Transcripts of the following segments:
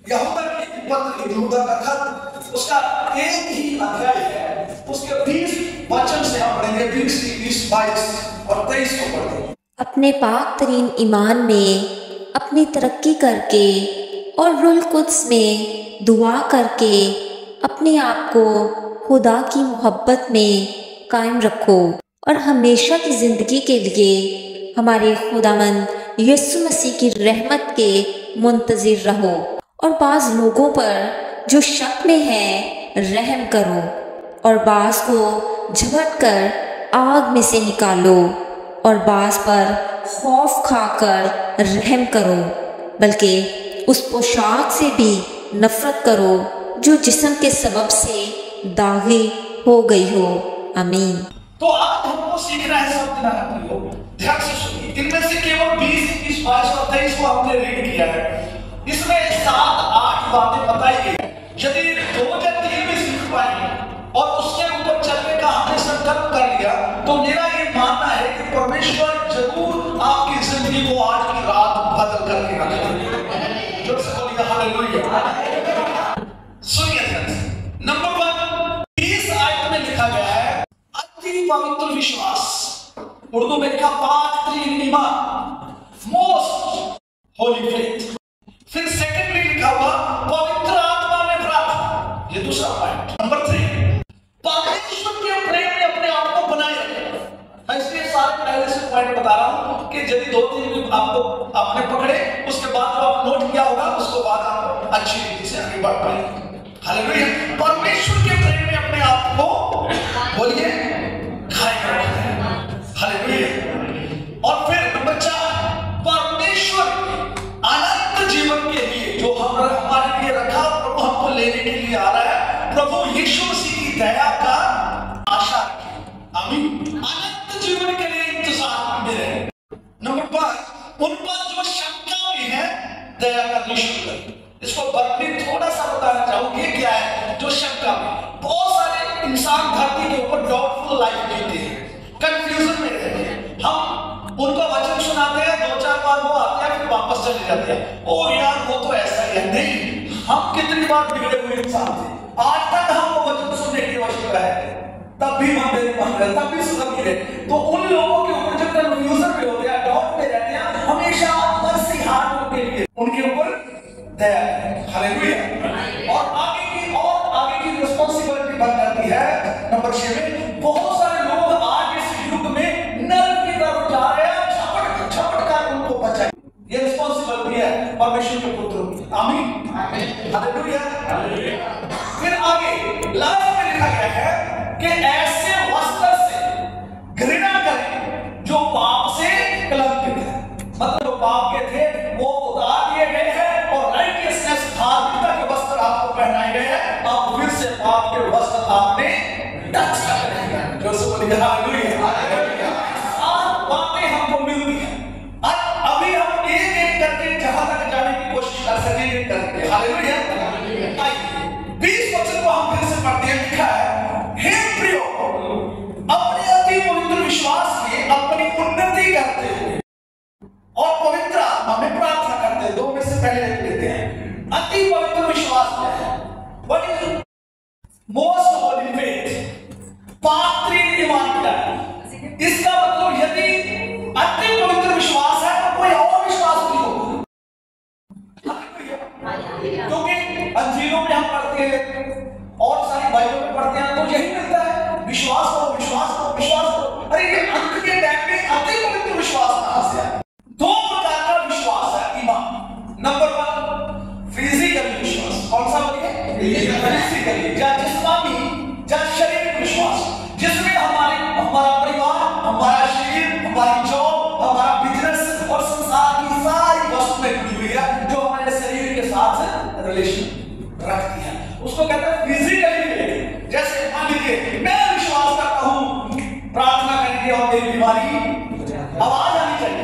यहूदा की पत्र, यहूदा का खत, उसका एक ही अध्याय है, उसके 20 वचन से हम पढ़ेंगे, 20, 22 और 23 को पढ़ेंगे। अपने पाक तरीन ईमान में अपनी तरक्की करके और रुल कुद्स में दुआ करके अपने आप को खुदा की मोहब्बत में कायम रखो और हमेशा की ज़िंदगी के लिए हमारे खुदावंद यीशु मसीह की रहमत के मुंतज़िर रहो। और बाज़ लोगों पर जो शक में हैं रहम करो, और बाज़ को झपट कर आग में से निकालो, और बाज़ पर खौफ खाकर रहम करो, बल्कि उस पोशाक से भी नफरत करो जो जिस्म के सबब से दागी हो गई हो। आमीन। तो आज हमको सीखना है सब लोग, ध्यान से सुनिए। इनमें से केवल 20, 21, 22 और 23 को हमने रीड किया है। इसमें 7-8 बातें बताई गई है। यदि 2 या 3 भी सीख पाए और उसके ऊपर चलने का हमने संकल्प कर लिया, तो मेरा ये मानना है कि परमेश्वर जरूर आपकी जिंदगी को आज की रात बदल करके रखेगा। जोर से बोलिए हालेलुया। सुनिए ध्यान से। नंबर 1, 20 आयत में लिखा गया है अति पवित्र विश्वास, उर्दू में लिखा पाक तरीन ईमान, मोस्ट होली फेथ। फिर सेकंडली लिखा हुआ पवित्र आत्मा में प्रार्थना, ये दूसरा पॉइंट। नंबर 3, परमेश्वर के प्रेम में अपने आप को बनाए रखें। मैं इसलिए सारे पहले से पॉइंट बता रहा हूं कि यदि 2-3 आपको आपने पकड़े, उसके बाद जो आप नोट किया होगा उसको बाद आप अच्छी रीति से आगे बढ़ पाएंगे। हालेलुया। परमेश्वर के प्रेम में अपने आप को बोलिए कायम रखें। हालेलुया। और फिर नंबर 4, परमेश्वर अनंत जीवन के लिए जो हमारे लिए रखा, प्रभु हमको लेने के लिए आ रहा है, प्रभु यीशु मसीह की दया का आशा रखें। आमीन। अनंत जीवन के लिए इंतजार में रहे। नंबर 5, उन पर जो शंका में है दया करनी शुरू करें। इसको बरकनी थोड़ा सा बताना चाहूंगी, क्या है जो शंका में। बहुत सारे इंसान धरती के ऊपर डाउटफुल लाइफ जीते हैं, कंफ्यूजन में रहते हैं। हम उनको वचन सुनाते हैं, 2-4 बार वो आते हैं, फिर वापस चले जाते हैं। ओ यार वो तो ऐसा ही है। नहीं, हम कितनी बार बिगड़े हुए इंसान थे, आज तक हमको वचन सुनने की आवश्यकता है, तब भी हम तब भी सुधर नहीं रहे। तो उन लोगों के ऊपर जो कंफ्यूजन में होते हैं, डाउट में रहते हैं, हमेशा मर्सी हाथ के लिए उनके ऊपर दया है। हालेलुया। और आगे की रिस्पांसिबिलिटी बन जाती है। नंबर 6 में बहुत सारे लोग आज इस युग में नरक की तरफ जा रहे हैं, झपट कर उनको बचाइए। ये रिस्पांसिबिलिटी है परमेश्वर के पुत्रों की। आमीन। हालेलुया। फिर आगे लास्ट में लिखा गया है कि ऐसे वस्त्र से घृणा करें जो पाप से कलंकित है। मतलब जो पाप के थे वो उतार दिए गए हैं और राइटियसनेस, धार्मिकता के वस्त्र आपको पहनाए गए हैं। आप फिर से पाप के वस्त्र आपने टच कर रहे हैं। जो से बोलिए हालेलुया। सात बातें हमको मिलती हैं। अभी हम एक करके जहां तक जाने की कोशिश कर सकेंगे करके। हालेलुया। 20 वचन को हम फिर से पढ़ते हैं। लिखा है, हे प्रियो, अपने अति पवित्र विश्वास में अपनी उन्नति करते हुए और पवित्र आत्मा में प्रार्थना करते हैं। 2 में से पहले लिख लेते हैं। अति पवित्र विश्वास में है, what is most Holi faith, पाक तरीन ईमान क्या है। इसका मतलब यदि अति पवित्र विश्वास है तो कोई और विश्वास नहीं होगा। क्योंकि अंजीलों में हम पढ़ते हैं और सारी बाइबल में पढ़ते हैं तो यही मिलता है, विश्वास करो, विश्वास करो, विश्वास करो। अरे ये अंत के टाइम में अति पवित्र विश्वास कहां से आया? 2 प्रकार का विश्वास है ईमान। नंबर 1, फिजिकल विश्वास। कौन सा बोलिए? फिजिकली, या जिस्मानी, या शारीरिक विश्वास, जिसमें हमारा परिवार, हमारा शरीर, हमारी जॉब, हमारा बिजनेस और संसार की सारी वस्तुएं जुड़ी हुई है जो हमारे शरीर के साथ रिलेशन रखती है। उसको कहते हैं फिजिकली। जैसे मान लीजिए मैं विश्वास करता हूं प्रार्थना करेंगे और मेरी बीमारी आवाज आनी चाहिए।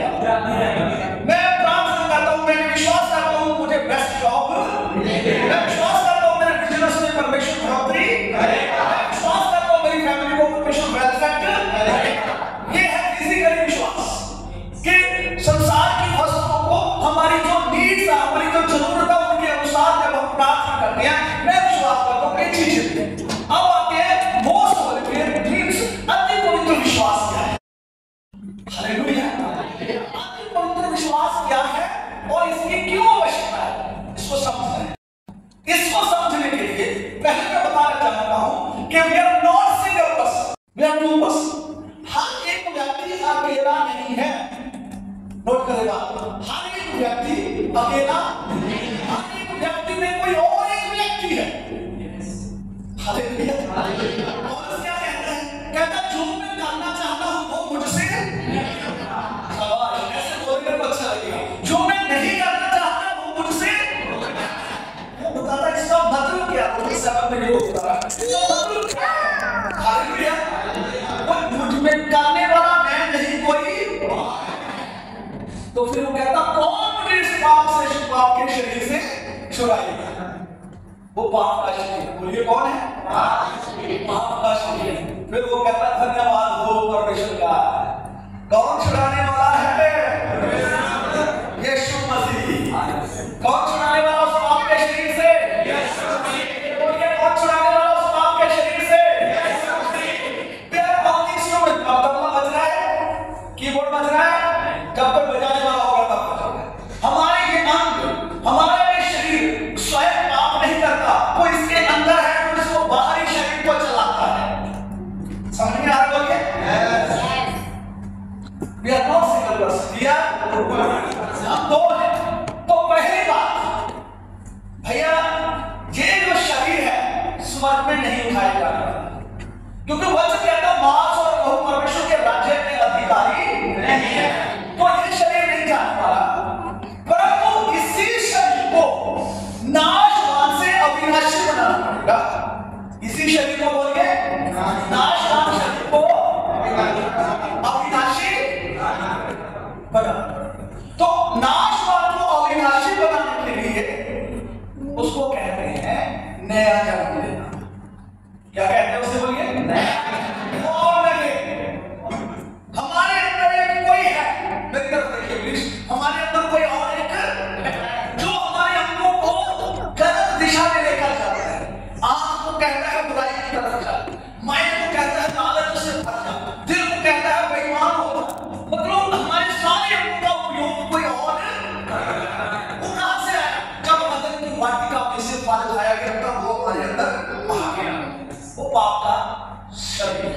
मैं प्रार्थना करता हूं, मैं विश्वास करता हूं मुझे बेस्ट जॉब, मैं विश्वास करता हूं मेरे बिजनेस में परमेश्वर बढ़ोतरी करेगा, मैं विश्वास करता हूं मेरी फैमिली को परमेश्वर वेलफेयर करेगा। ये है फिजिकली विश्वास कि संसार की वस्तुओं को, हमारी जो नीड्स है, हमारी जो जरूरत है, उनके अनुसार नहीं होता हालेलुया। मुझ में करने वाला मैं नहीं कोई, तो फिर वो कहता कौन मुझे इस पाप के शरीर से छुड़ाएगा? वो पाप का शरीर, बोलिए कौन है? पाप का शरीर। फिर वो कहता धन्यवाद हो परमेश्वर का, कौन छुड़ाने वाला है? यीशु मसीह। कौन छुड़ाने वाला उस पाप के शरीर से? यीशु मसीह। बोलिए कौन छुड़ाने वाला उस पाप के शरीर से? यीशु मसीह। मेरा कौन इंस्ट्रूमेंट तबला बज रहा है, कीबोर्ड बज रहा है, जब कोई बजाने वाला होगा तब बजेगा। हमारे ये अंग, हमारा ये शरीर स्वयं पाप नहीं करता, वो इसके अंदर है तो इसको बाहरी शरीर को चलाता है। समझ में आ रहा है? We are not single person, we are हम दो हैं। तो पहली बात भैया, ये जो शरीर है स्वर्ग में नहीं उठाया जाता, क्योंकि वचन कहता मांस और लहू परमेश्वर के राज्य के अधिकारी नहीं है, तो ये शरीर नहीं जाने वाला। परंतु इसी शरीर को नाशवान से अविनाशी बनाना पड़ेगा। इसी शरीर को बोलिए नाशवान शरीर को अविनाशी बनाना। तो नाशवान को अविनाशी बनाने के लिए उसको कहते हैं नया जन्म लेना। क्या कहते हैं उसे? बोलिए नया। हमारे अंदर एक कोई है, मेरी तरफ देखिए प्लीज, हमारे अंदर कोई और एक जो हमारे अंगों को गलत दिशा में लेकर जाता है। आंख को कहता है बुराई की तरफ जा, माइंड को कहता है लालच से भर जा, दिल को कहता है बेईमान हो जा। मतलब हमारे सारे अंगों का उपयोग कोई और वो कहां से आया? जब मदन की वाटिका में से फल खाया गया तब वो हमारे अंदर आ गया। वो पाप का शरीर।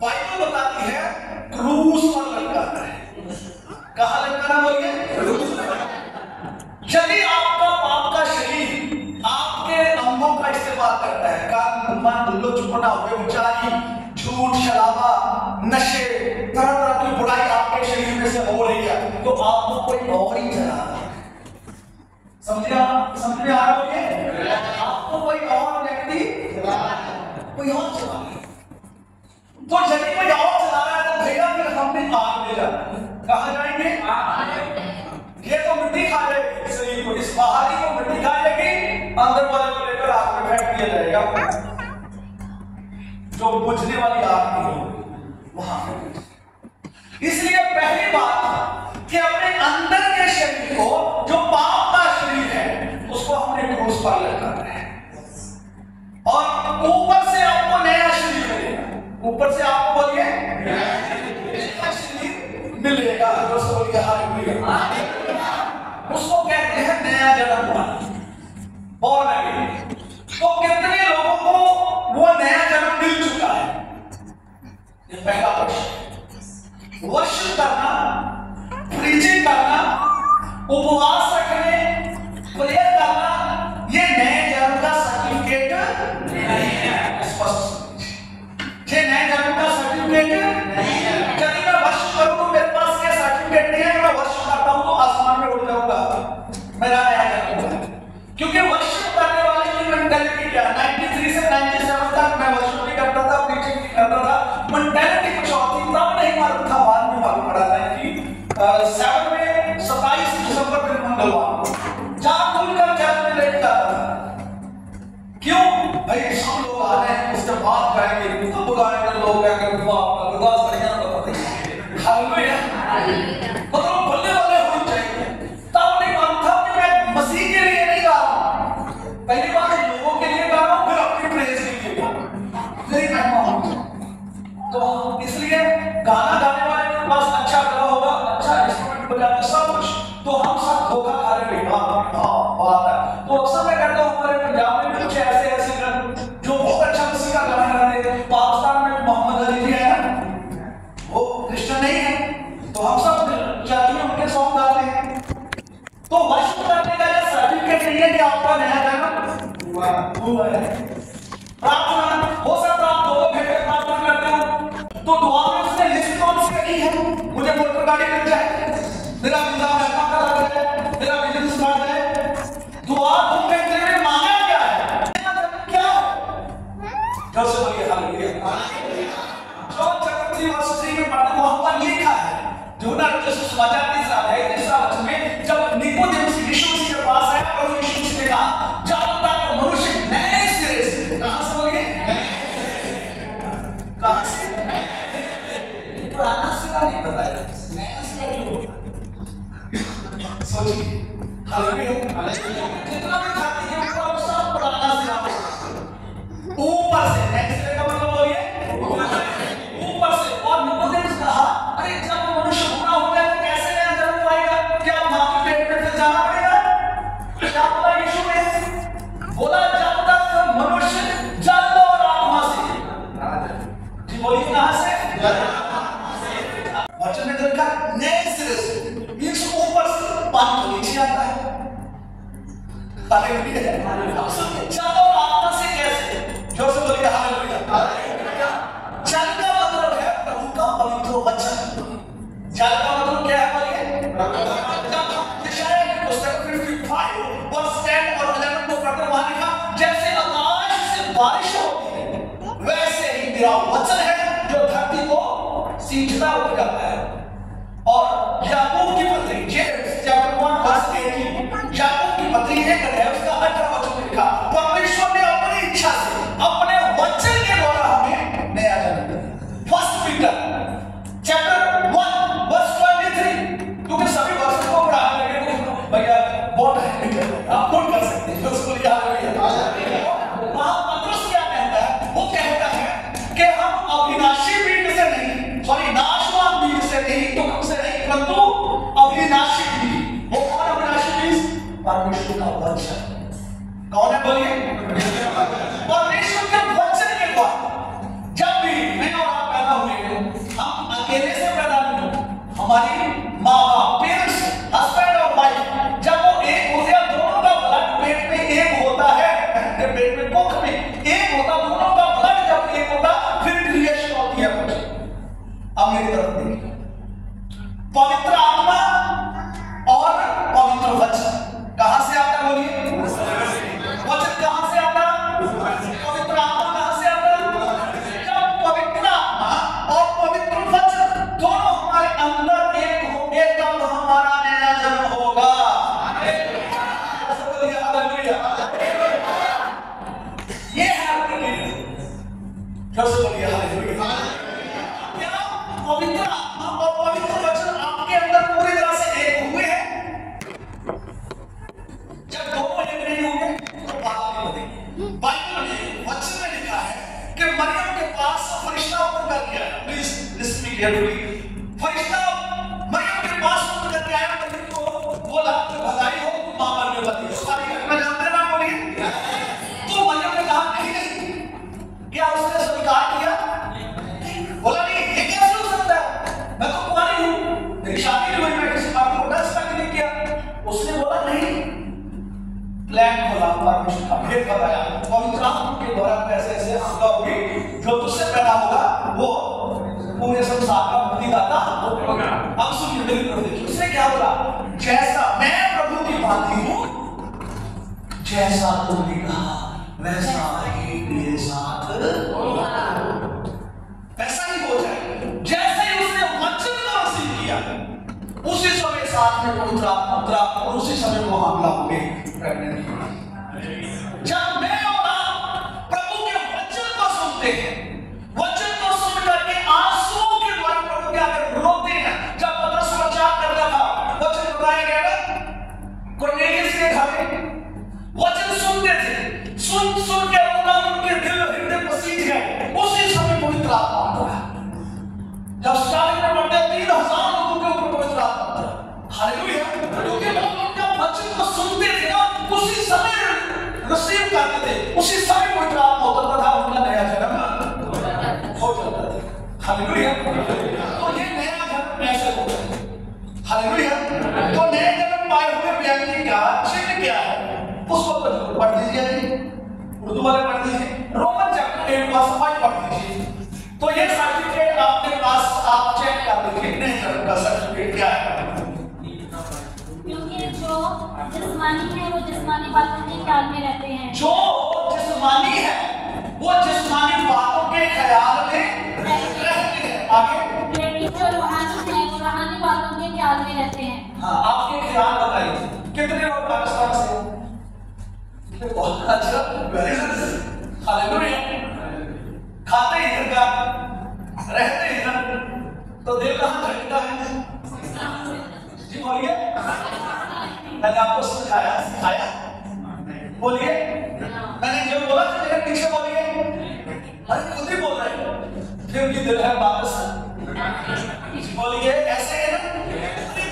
बाइबल बताती है क्रूस पर लटकाना है। कहां लटकाना? बोलिए क्रूस पर। यदि आपका पाप का शरीर आपके अंगों का इस्तेमाल करता है, काम, मन, लुचपना, व्यभिचारी, झूठ, शराबा, नशे, तरह तरह की बुराई आपके शरीर में से हो रही है, तो आपको कोई और ही चला रहा है। समझ में आ रहा है? आपको कोई और व्यक्ति कोई और चला रहा है। तो यदि कोई और चला रहा है तो भैया फिर हमने आग ले जाना। कहां जाएंगे? ये तो मिट्टी खा लेगी शरीर को, इस बाहरी को मिट्टी खा लेगी, अंदर वाले को लेकर आग में फेंक दिया जाएगा। जो बुझने वाली आग नहीं होगी वहां। इसलिए पहली बात कि अपने अंदर के शरीर को, जो पाप का शरीर है, उसको हमने क्रूस पर लटकाना है। और ऊपर से आपको नया शरीर मिलेगा। ऊपर से आपको बोलिए नया शरीर मिलेगा। बोलिए हालेलुया। उसको कहते हैं नया जन्म पाना, born again। तो कितने लोगों को वो नया जन्म मिल चुका है? ये पहला प्रश्न। वर्शिप करना, प्रीचिंग करना, उपवास रखने, प्रेयर करना, ये नए जन्म का सर्टिफिकेट नहीं है। स्पष्ट, ये नए जन्म का सर्टिफिकेट नहीं है। यदि मैं वर्शिप करूं तो मेरे पास ये सर्टिफिकेट नहीं है। मैं वर्शिप करता हूं तो आसमान में उड़ जाऊंगा, मेरा नया जन्म है। क्योंकि वर्शिप करने वाले की मेंटालिटी क्या? 93 से 97 तक मैं वर्शिप नहीं करता था, प्रीचिंग नहीं करता था, मेंटालिटी कुछ और थी। तब नहीं मालूम था, बाद में मालूम पड़ा था कि 7 में 27 दिसंबर दिन मंगलवार जहां खुलकर चर्च में लेट जाता था। क्यों भाई? सब लोग आ रहे हैं, उसके बाद गाएंगे, तब गाएंगे, लोग गाएंगे, वाह अरदास बढ़िया बता दी, हालेलुया। मतलब बल्ले बल्ले होनी चाहिए। तब नहीं मालूम था कि मैं मसीह के लिए नहीं गा रहा हूं, पहली बार लोगों के लिए गा रहा हूं, फिर अपनी प्रेज के लिए गा रहा हूं। नहीं कहना हूं तो इसलिए गाना गाने वाले के पास अच्छा गला होगा, अच्छा इंस्ट्रूमेंट बजाना, सब कुछ, तो हम सब धोखा खा रहे हैं। बात है। तो अक्सर मैं कहता हूं हमारे पंजाब में कुछ ऐसे जो बहुत अच्छा मसीह का गाना गाते हैं। पाकिस्तान में मोहम्मद अली जी है, वो क्रिश्चियन नहीं है, तो हम सब चर्च में उनके सॉन्ग गाते हैं। तो वर्शिप करने का ये सर्टिफिकेट नहीं है कि आपका नया जन्म हुआ है। प्रार्थना हो सकता है आप 2 घंटे प्रार्थना करते हो तो दुआ में उसने लिस्ट कौन सी रखी है? मुझे मोटर गाड़ी मिल जाए, मेरा वीजा बैठा कर आ जाए, मेरा बिजनेस बढ़ जाए। दुआ 2 घंटे में मांगा क्या है? क्या है? यूहन्ना रचित सुसमाचार 3 अध्याय 3 वचन में जब निकोदेमुस यीशु मसीह के पास आया, प्रभु यीशु मसीह ने कहा जब तक मनुष्य नए सिरे से, कहां से बोलिए, कहां से, पुराना सिरा नहीं बताया, नया सिरा क्यों बोला? सोचिए, हालेलुया, जितना भी खाते हैं वो सब पुराना सिरा ऊपर से, नए सिरे का मतलब बोलिए ऊपर से। और निकोदेमुस कहा अरे जब मनुष्य पूरा हो गया तो कैसे नया जन्म पाएगा? क्या मां के पेट में से जाना पड़ेगा? क्या बोला यीशु ने? बोला जब तक मनुष्य जल और आत्मा से, जी बोलिए कहां से? वचन में लिखा नए सिरे से, मींस ऊपर से, पानी तो नीचे आता है। हालेलुया, जल और आत्मा से कैसे? जोर से बोलिए हालेलुया। जल का मतलब है प्रभु का पवित्र वचन। जल का मतलब क्या है बोलिए? यशायाह की पुस्तक 55 वर्स 10 और 11 को पढ़कर वहां लिखा जैसे आकाश से बारिश होती है वैसे ही मेरा वचन है जो धरती को सींचता हुआ जाता है। और याकूब की पत्री जेम्स चैप्टर 1 वर्स 18, याकूब की पत्री है उसका 18 वचन में लिखा परमेश्वर ने अपनी इच्छा से अपने वचन के द्वारा हमें नया जन्म दिया। फर्स्ट पीटर चैप्टर 1 वर्स 23, क्योंकि सभी वर्षों को पढ़ाने लगे तो भैया बहुत है, आप नोट कर सकते हैं उसको याद रखिए। वहां पत्रुस क्या कहता है? वो कहता है कि हम अविनाशी बीज से नहीं, सॉरी नाशवान बीज से नहीं, तुम से नहीं, परंतु अविनाशी बीज। वो कौन अविनाशी बीज? परमेश्वर का वचन। कौन है बोलिए? परमेश्वर के वचन के द्वारा जब भी मैं और आप पैदा हुए, हम अकेले से पैदा नहीं हुए, हमारी माँ बाप, पेरेंट्स, हस्बैंड और वाइफ जब वो एक हो गया, दोनों का ब्लड पेट में एक होता है, पेट में कोख में एक होता, दोनों का ब्लड जब एक होता फिर क्रिएशन होती है बच्चे। अब मेरी तरफ देखिए, पवित्र आत्मा और पवित्र वचन कहां से आता है बोलिए? वचन कहां से आता? पवित्र आत्मा कहां से आता? जब पवित्र आत्मा और पवित्र वचन दोनों हमारे अंदर एक होंगे तब हमारा नया जन्म होगा। ये है बोलिए हालेलुया। क्या पवित्र आत्मा और पवित्र वचन आपके अंदर पूरी तरह से एक हुए हैं? जब दोनों एक नहीं होंगे तो बात नहीं बनेगी। बाइबल में वचन में लिखा है कि मरियम के पास फरिश्ता उतर करके आया। Please listen me carefully. फरिश्ता मरियम के पास उतर करके आया, मरियम को बोला कि बधाई हो, तुम मां बनने वाली हो। सारी घटना जानते हैं ना बोलिए? तो मरियम ने कहा नहीं। क्या उसने स्वीकार किया? बोला नहीं, ये कैसे हो सकता है? मैं तो कुंवारी हूं, मेरी शादी नहीं हुई, मैं किसी बात को रेस्पेक्ट नहीं किया। उसने बोला नहीं। प्लान खोला, परमेश्वर का भेद बताया, पवित्र आत्मा के द्वारा ऐसे ऐसे आपका होगी, जो तुझसे पैदा होगा वो पूरे संसार का मुक्तिदाता होगा। अब सुनिए मेरी तरफ देखिए, उसने क्या बोला? जैसा मैं प्रभु की भांति हूं, जैसा तुमने कहा वैसा ही मेरे साथ होगा, वैसा ही हो जाए। जैसे ही उसने वचन को रिसीव किया, उसी समय साथ में पवित्र आत्मा उतरा और उसी समय वो हमला हो गई। जब मैं और आप प्रभु के वचन को सुनते हैं, वचन को सुन करके आंसुओं के द्वारा प्रभु के आगे रोते हैं। जब पतरस प्रचार करता था, वचन बताया गया ना, कुरनेलियस के घर में वचन सुनते थे, सुन सुन के उनके दिल हृदय पसीज गए। उसी समय पवित्र आत्मा उतरा। जब स्टार्टिंग में पढ़ते 3000 लोगों के ऊपर पवित्र आत्मा उतरा। हालेलुया, क्योंकि लोग उनका वचन को सुनते थे ना, उसी समय रिसीव करते थे, उसी समय पवित्र आत्मा उतरता था, उनका नया जन्म हो जाता था। हालेलुया, तो ये नया जन्म ऐसे होता है। हालेलुया, तो नया जन्म पाए हुए व्यक्ति का चिन्ह क्या है? उसको तो पढ़ दीजिए जी, उर्दू वाले पढ़ दीजिए, रोमन चैप्टर 8 वर्स 5 पढ़ दीजिए। तो ये सर्टिफिकेट आपके पास, आप चेक कर लीजिए नए जन्म का सर्टिफिकेट क्या है। क्योंकि जो जिस्मानी है वो जिस्मानी बातों के ख्याल में रहते हैं। जो जिस्मानी है वो जिस्मानी बातों के ख्याल में रहते हैं। आगे लेकिन जो रूहानी है वो रूहानी बातों हाँ, आपके ख्याल बताइए कितने लोग पाकिस्तान से हो? बहुत अच्छा, वेरी गुड, हालेलुया। खाते इधर का, रहते इधर, तो दिल कहाँ धड़कता है? जी बोलिए। मैंने आपको सिखाया, बोलिए। मैंने जो बोला था मेरे पीछे बोलिए। अरे खुद ही बोल रहे हैं, फिर भी दिल है वापस। बोलिए, ऐसे है ना?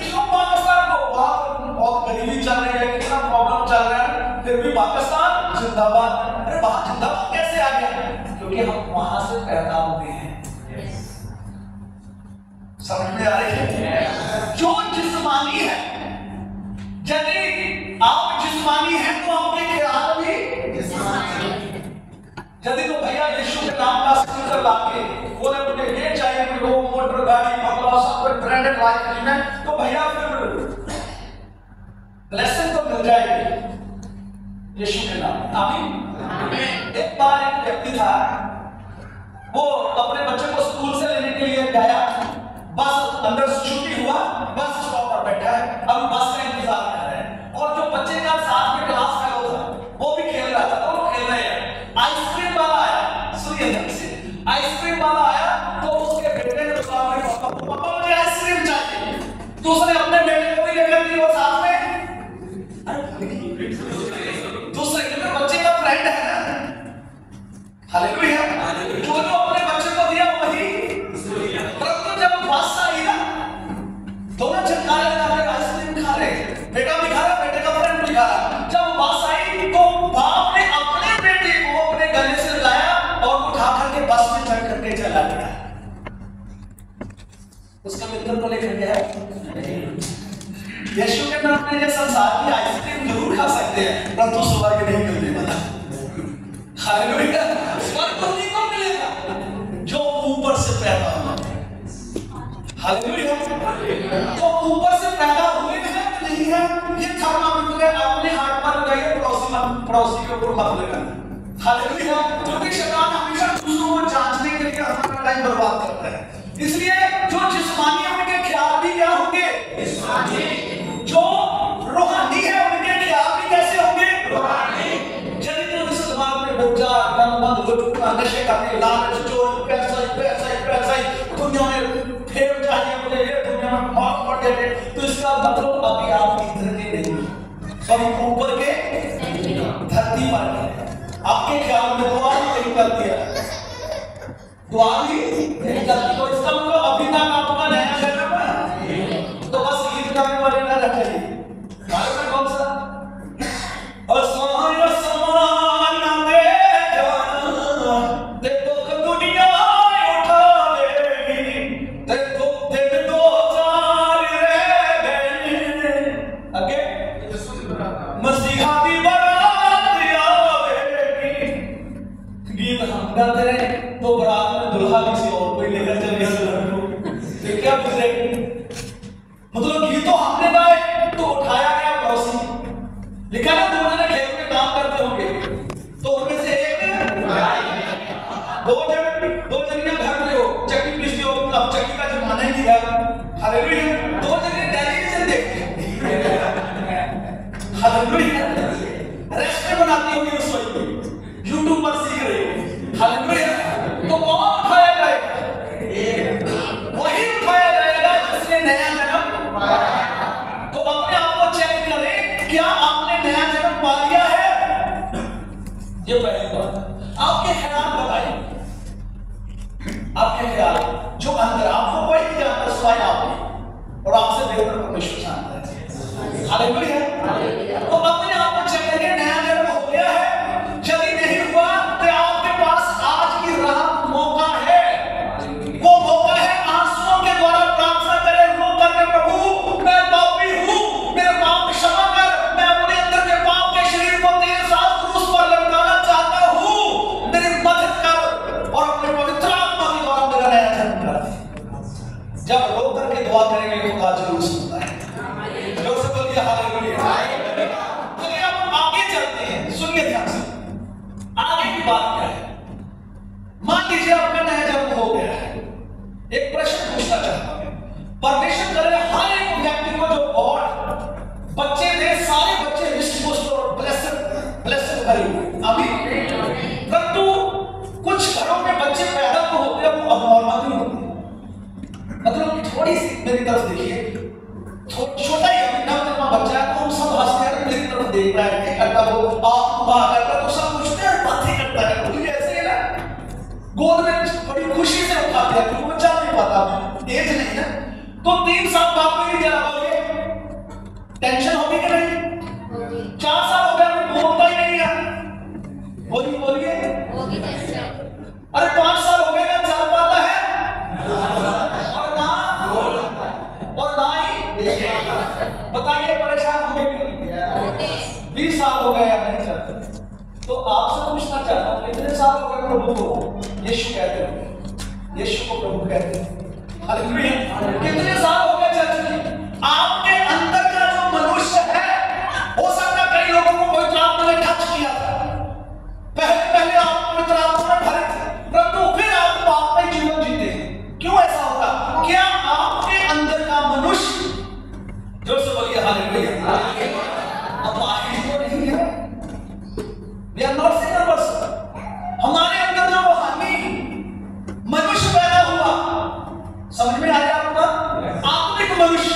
क्यों पाकिस्तान को? वहां बहुत गरीबी चल रही है, कितना प्रॉब्लम चल रहा है, फिर भी पाकिस्तान जिंदाबाद। अरे वहां जिंदाबाद कैसे आ गया? क्योंकि हम वहां से पैदा हुए हैं। समझ में आ रही है? जो जिस्मानी है, यदि आप जिस्मानी हैं तो आपके ख्याल भी जिस्मानी। यदि तो भैया यीशु के नाम का स्पीकर लाके बोले मुझे ये चाहिए, मुझे वो मोटर गाड़ी बंगला सब कुछ ब्रांडेड लाइफ में, तो भैया फिर ब्लेसिंग तो मिल जाएगी यीशु के नाम। आमीन। एक बार एक व्यक्ति था, वो अपने बच्चे को स्कूल से लेने के लिए गया, बस अंदर छुट्टी हुआ, बस स्टॉप पर बैठा है, अब बस का इंतजार कर रहे हैं, और जो बच्चे का साथ में क्लास फेलो था वो भी खेल रहा था, तो वो खेल रहे हैं। आइसक्रीम वाला आया, सुनिए ध्यान से, आइसक्रीम वाला आया तो उसके बेटे ने कहा पापा मुझे आइसक्रीम चाहिए, तो उसने अपने बेटे को भी लेकर दी और साथ में, दूसरे बच्चे का फ्रेंड है ना, हालेलुया, जो अपने बच्चे को दिया वही। परंतु जब बस आई ना, दोनों चटकारे लगा के आइसक्रीम खा रहे, बेटा भी खा रहा, बेटे का फ्रेंड भी खा रहा। जब बस आई तो बाप ने अपने बेटे को अपने गले से लाया और उठा करके बस में चढ़ करके चला गया। उसका मित्र को लेकर गया। यीशु के नाम में ये संसार की आइसक्रीम जरूर खा सकते हैं, परंतु स्वर्ग नहीं मिलने वाला। हालेलुया। स्वर्ग उन्हीं को मिलेगा जो ऊपर से पैदा हुआ। हालेलुया। तो ऊपर से पैदा हुए हैं कि नहीं है, ये थर्मामीटर अपने हाथ पर लगाइए, पड़ोसी के ऊपर मत लगाना। हालेलुया। क्योंकि शैतान हमेशा दूसरों को जांचने के लिए हमारा टाइम बर्बाद करता है। इसलिए जो जिस्मानी उनके ख्याल भी क्या होंगे? जिस्मानी। जो रूहानी है उनके ख्याल भी कैसे होंगे? रूहानी। यदि तो इस दिमाग में बोझा, गंदमंद, लुटना, नशे करने, लालच, चोर, पैसा दुनिया में फेम चाहिए मुझे, ये दुनिया में मार पड़ गए, तो इसका मतलब अभी आप इधर के नहीं, सब ऊपर के धरती पर है। आपके ख्याल में दुआ नहीं करती है, दुआ भी नहीं करती, तो इसका मतलब अभी तक आपका नया जन्म है, तो बस गीत गाने वाले ना रखिए। मालूम है कौन सा? असहाय समान दे जाना, ते दुख दुनिया उठा लेगी, ते दुख दिन दो चार रह गए, आगे मसीहा की बारात आवेगी। गीत हम गाते रहे तो बारात में दुल्हा किसी और को लेकर चले गए, क्या गुजरेगी? मतलब गीत तो हमने गाए तो उठाया गया पड़ोसी, लिखा ना दोनों ने खेत में काम करते होंगे, तो उनमें से एक दो जने घर में हो, चक्की पिसती हो, अब चक्की का जमाना ही नहीं है। हालेलुया। दो जने टेलीविजन देखते हैं, हालेलुया। रेसिपी बनाती होगी रसोई में, यूट्यूब पर सीख रही हो, हालेलुया। तो कौन उठाया जाएगा? वही उठाया जाएगा जिसने नया जन्म पाया। तो अपने आप को चेक करें, क्या आपने नया जन्म पा लिया है? ये पहली बात। आपके ख्याल बताइए, आपके ख्याल जो अंदर आपको कोई नहीं जानता सिवाय आपके, और आपसे बेहतर परमेश्वर जानता है। हालेलुया। तो अपने आप को चेक करिए, नया जन्म हो गया है? यदि नहीं हुआ तो आपके पास आज की रात मौका है। वो मौका है आंसुओं के द्वारा प्रार्थना करें, रो करके प्रभु मैं पापी हूँ, मेरे पाप क्षमा कर, मैं अपने अंदर के पाप के शरीर को तेरे साथ क्रूस पर लटकाना चाहता हूँ, मेरी मदद कर, और अपने पवित्र आत्मा के द्वारा मेरा नया जन्म कर। जब रो करके दुआ करेंगे खुदा जरूर सुनता है। जोर से बोलिए हालेलुया। चलिए अब आगे चलते हैं, सुनिए ध्यान से। आगे की बात क्या है? मान लीजिए आपका नया जन्म हो गया है, एक प्रश्न पूछना चाहता हूं, परमेश्वर करे हर एक व्यक्ति को जो गॉड बच्चे दे, सारे बच्चे रिस्क और ब्लेस्ड भरे हुए। अभी परंतु कुछ घरों में बच्चे पैदा तो होते हैं, वो अबनॉर्मल नहीं होते। मतलब थोड़ी सी मेरी तरफ देखिए, छोटा ही अभी नवजन्मा बच्चा है तो हम सब हंसते हैं, मेरी तरफ देख रहा है, करता वो आप बाहर करता तो सब पूछते हैं बातें करता है, मुझे ऐसे ही ना गोद में बड़ी खुशी से उठाते हैं, क्योंकि बच्चा नहीं पता एज नहीं ना। तो 3 साल बाप में नहीं जरा बोलिए टेंशन होगी कि नहीं? 4 साल हो गए बोलता ही नहीं है, बोलिए अरे 5 साल हो गए ना चल पाता है और ना ही बताइए परेशान हो गए। 20 साल हो गए या नहीं चलते। तो आपसे पूछना चाहता हूँ कितने साल हो गए प्रभु को यीशु कहते हैं, यीशु को प्रभु कहते हैं, हालेलुया। कितने साल हो गए चर्च में? आपके अंदर का जो मनुष्य है, हो सकता कई लोगों को पवित्र आत्मा ने टच किया था, पहले आप पवित्र आत्मा में भरे थे, परंतु फिर आप पाप में जीवन जीते हैं। क्यों ऐसा होता? क्या आपके अंदर का मनुष्य, जोर से बोलिए हालेलुया, अपाहिज तो नहीं है? We are not sinner person। हमारे अंदर जो रूहानी मनुष्य पैदा हुआ, समझ में आया आपका? आत्मिक मनुष्य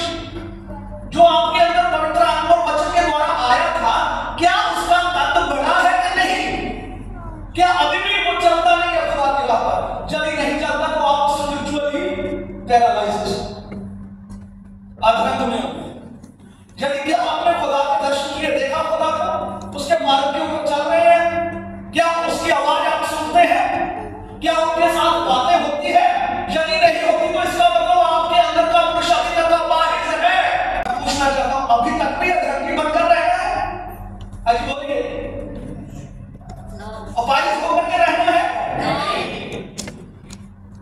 जो आपके अंदर पवित्र आत्मा और वचन के द्वारा आया था, क्या उसका कद बढ़ा है कि नहीं? क्या अभी भी वो चलता नहीं है खुदा की राह पर? यदि नहीं चलता तो आप स्पिरिचुअली पैरालाइज्ड, अधरंग में हो। यदि क्या आपने खुदा के दर्शन किए, देखा खुदा को, उसके मार्ग के ऊपर चल रहे हैं, क्या उसकी आवाज आप सुनते हैं, क्या उनके साथ बातें होती है? यदि नहीं होती तो इसका मतलब आपके अंदर का मनुष्य अभी तक अपाहिज है। पूछना चाहता हूं अभी तक भी अधरंगी बनकर रहना है? आज बोलिए अपाहिज होकर के रहना है?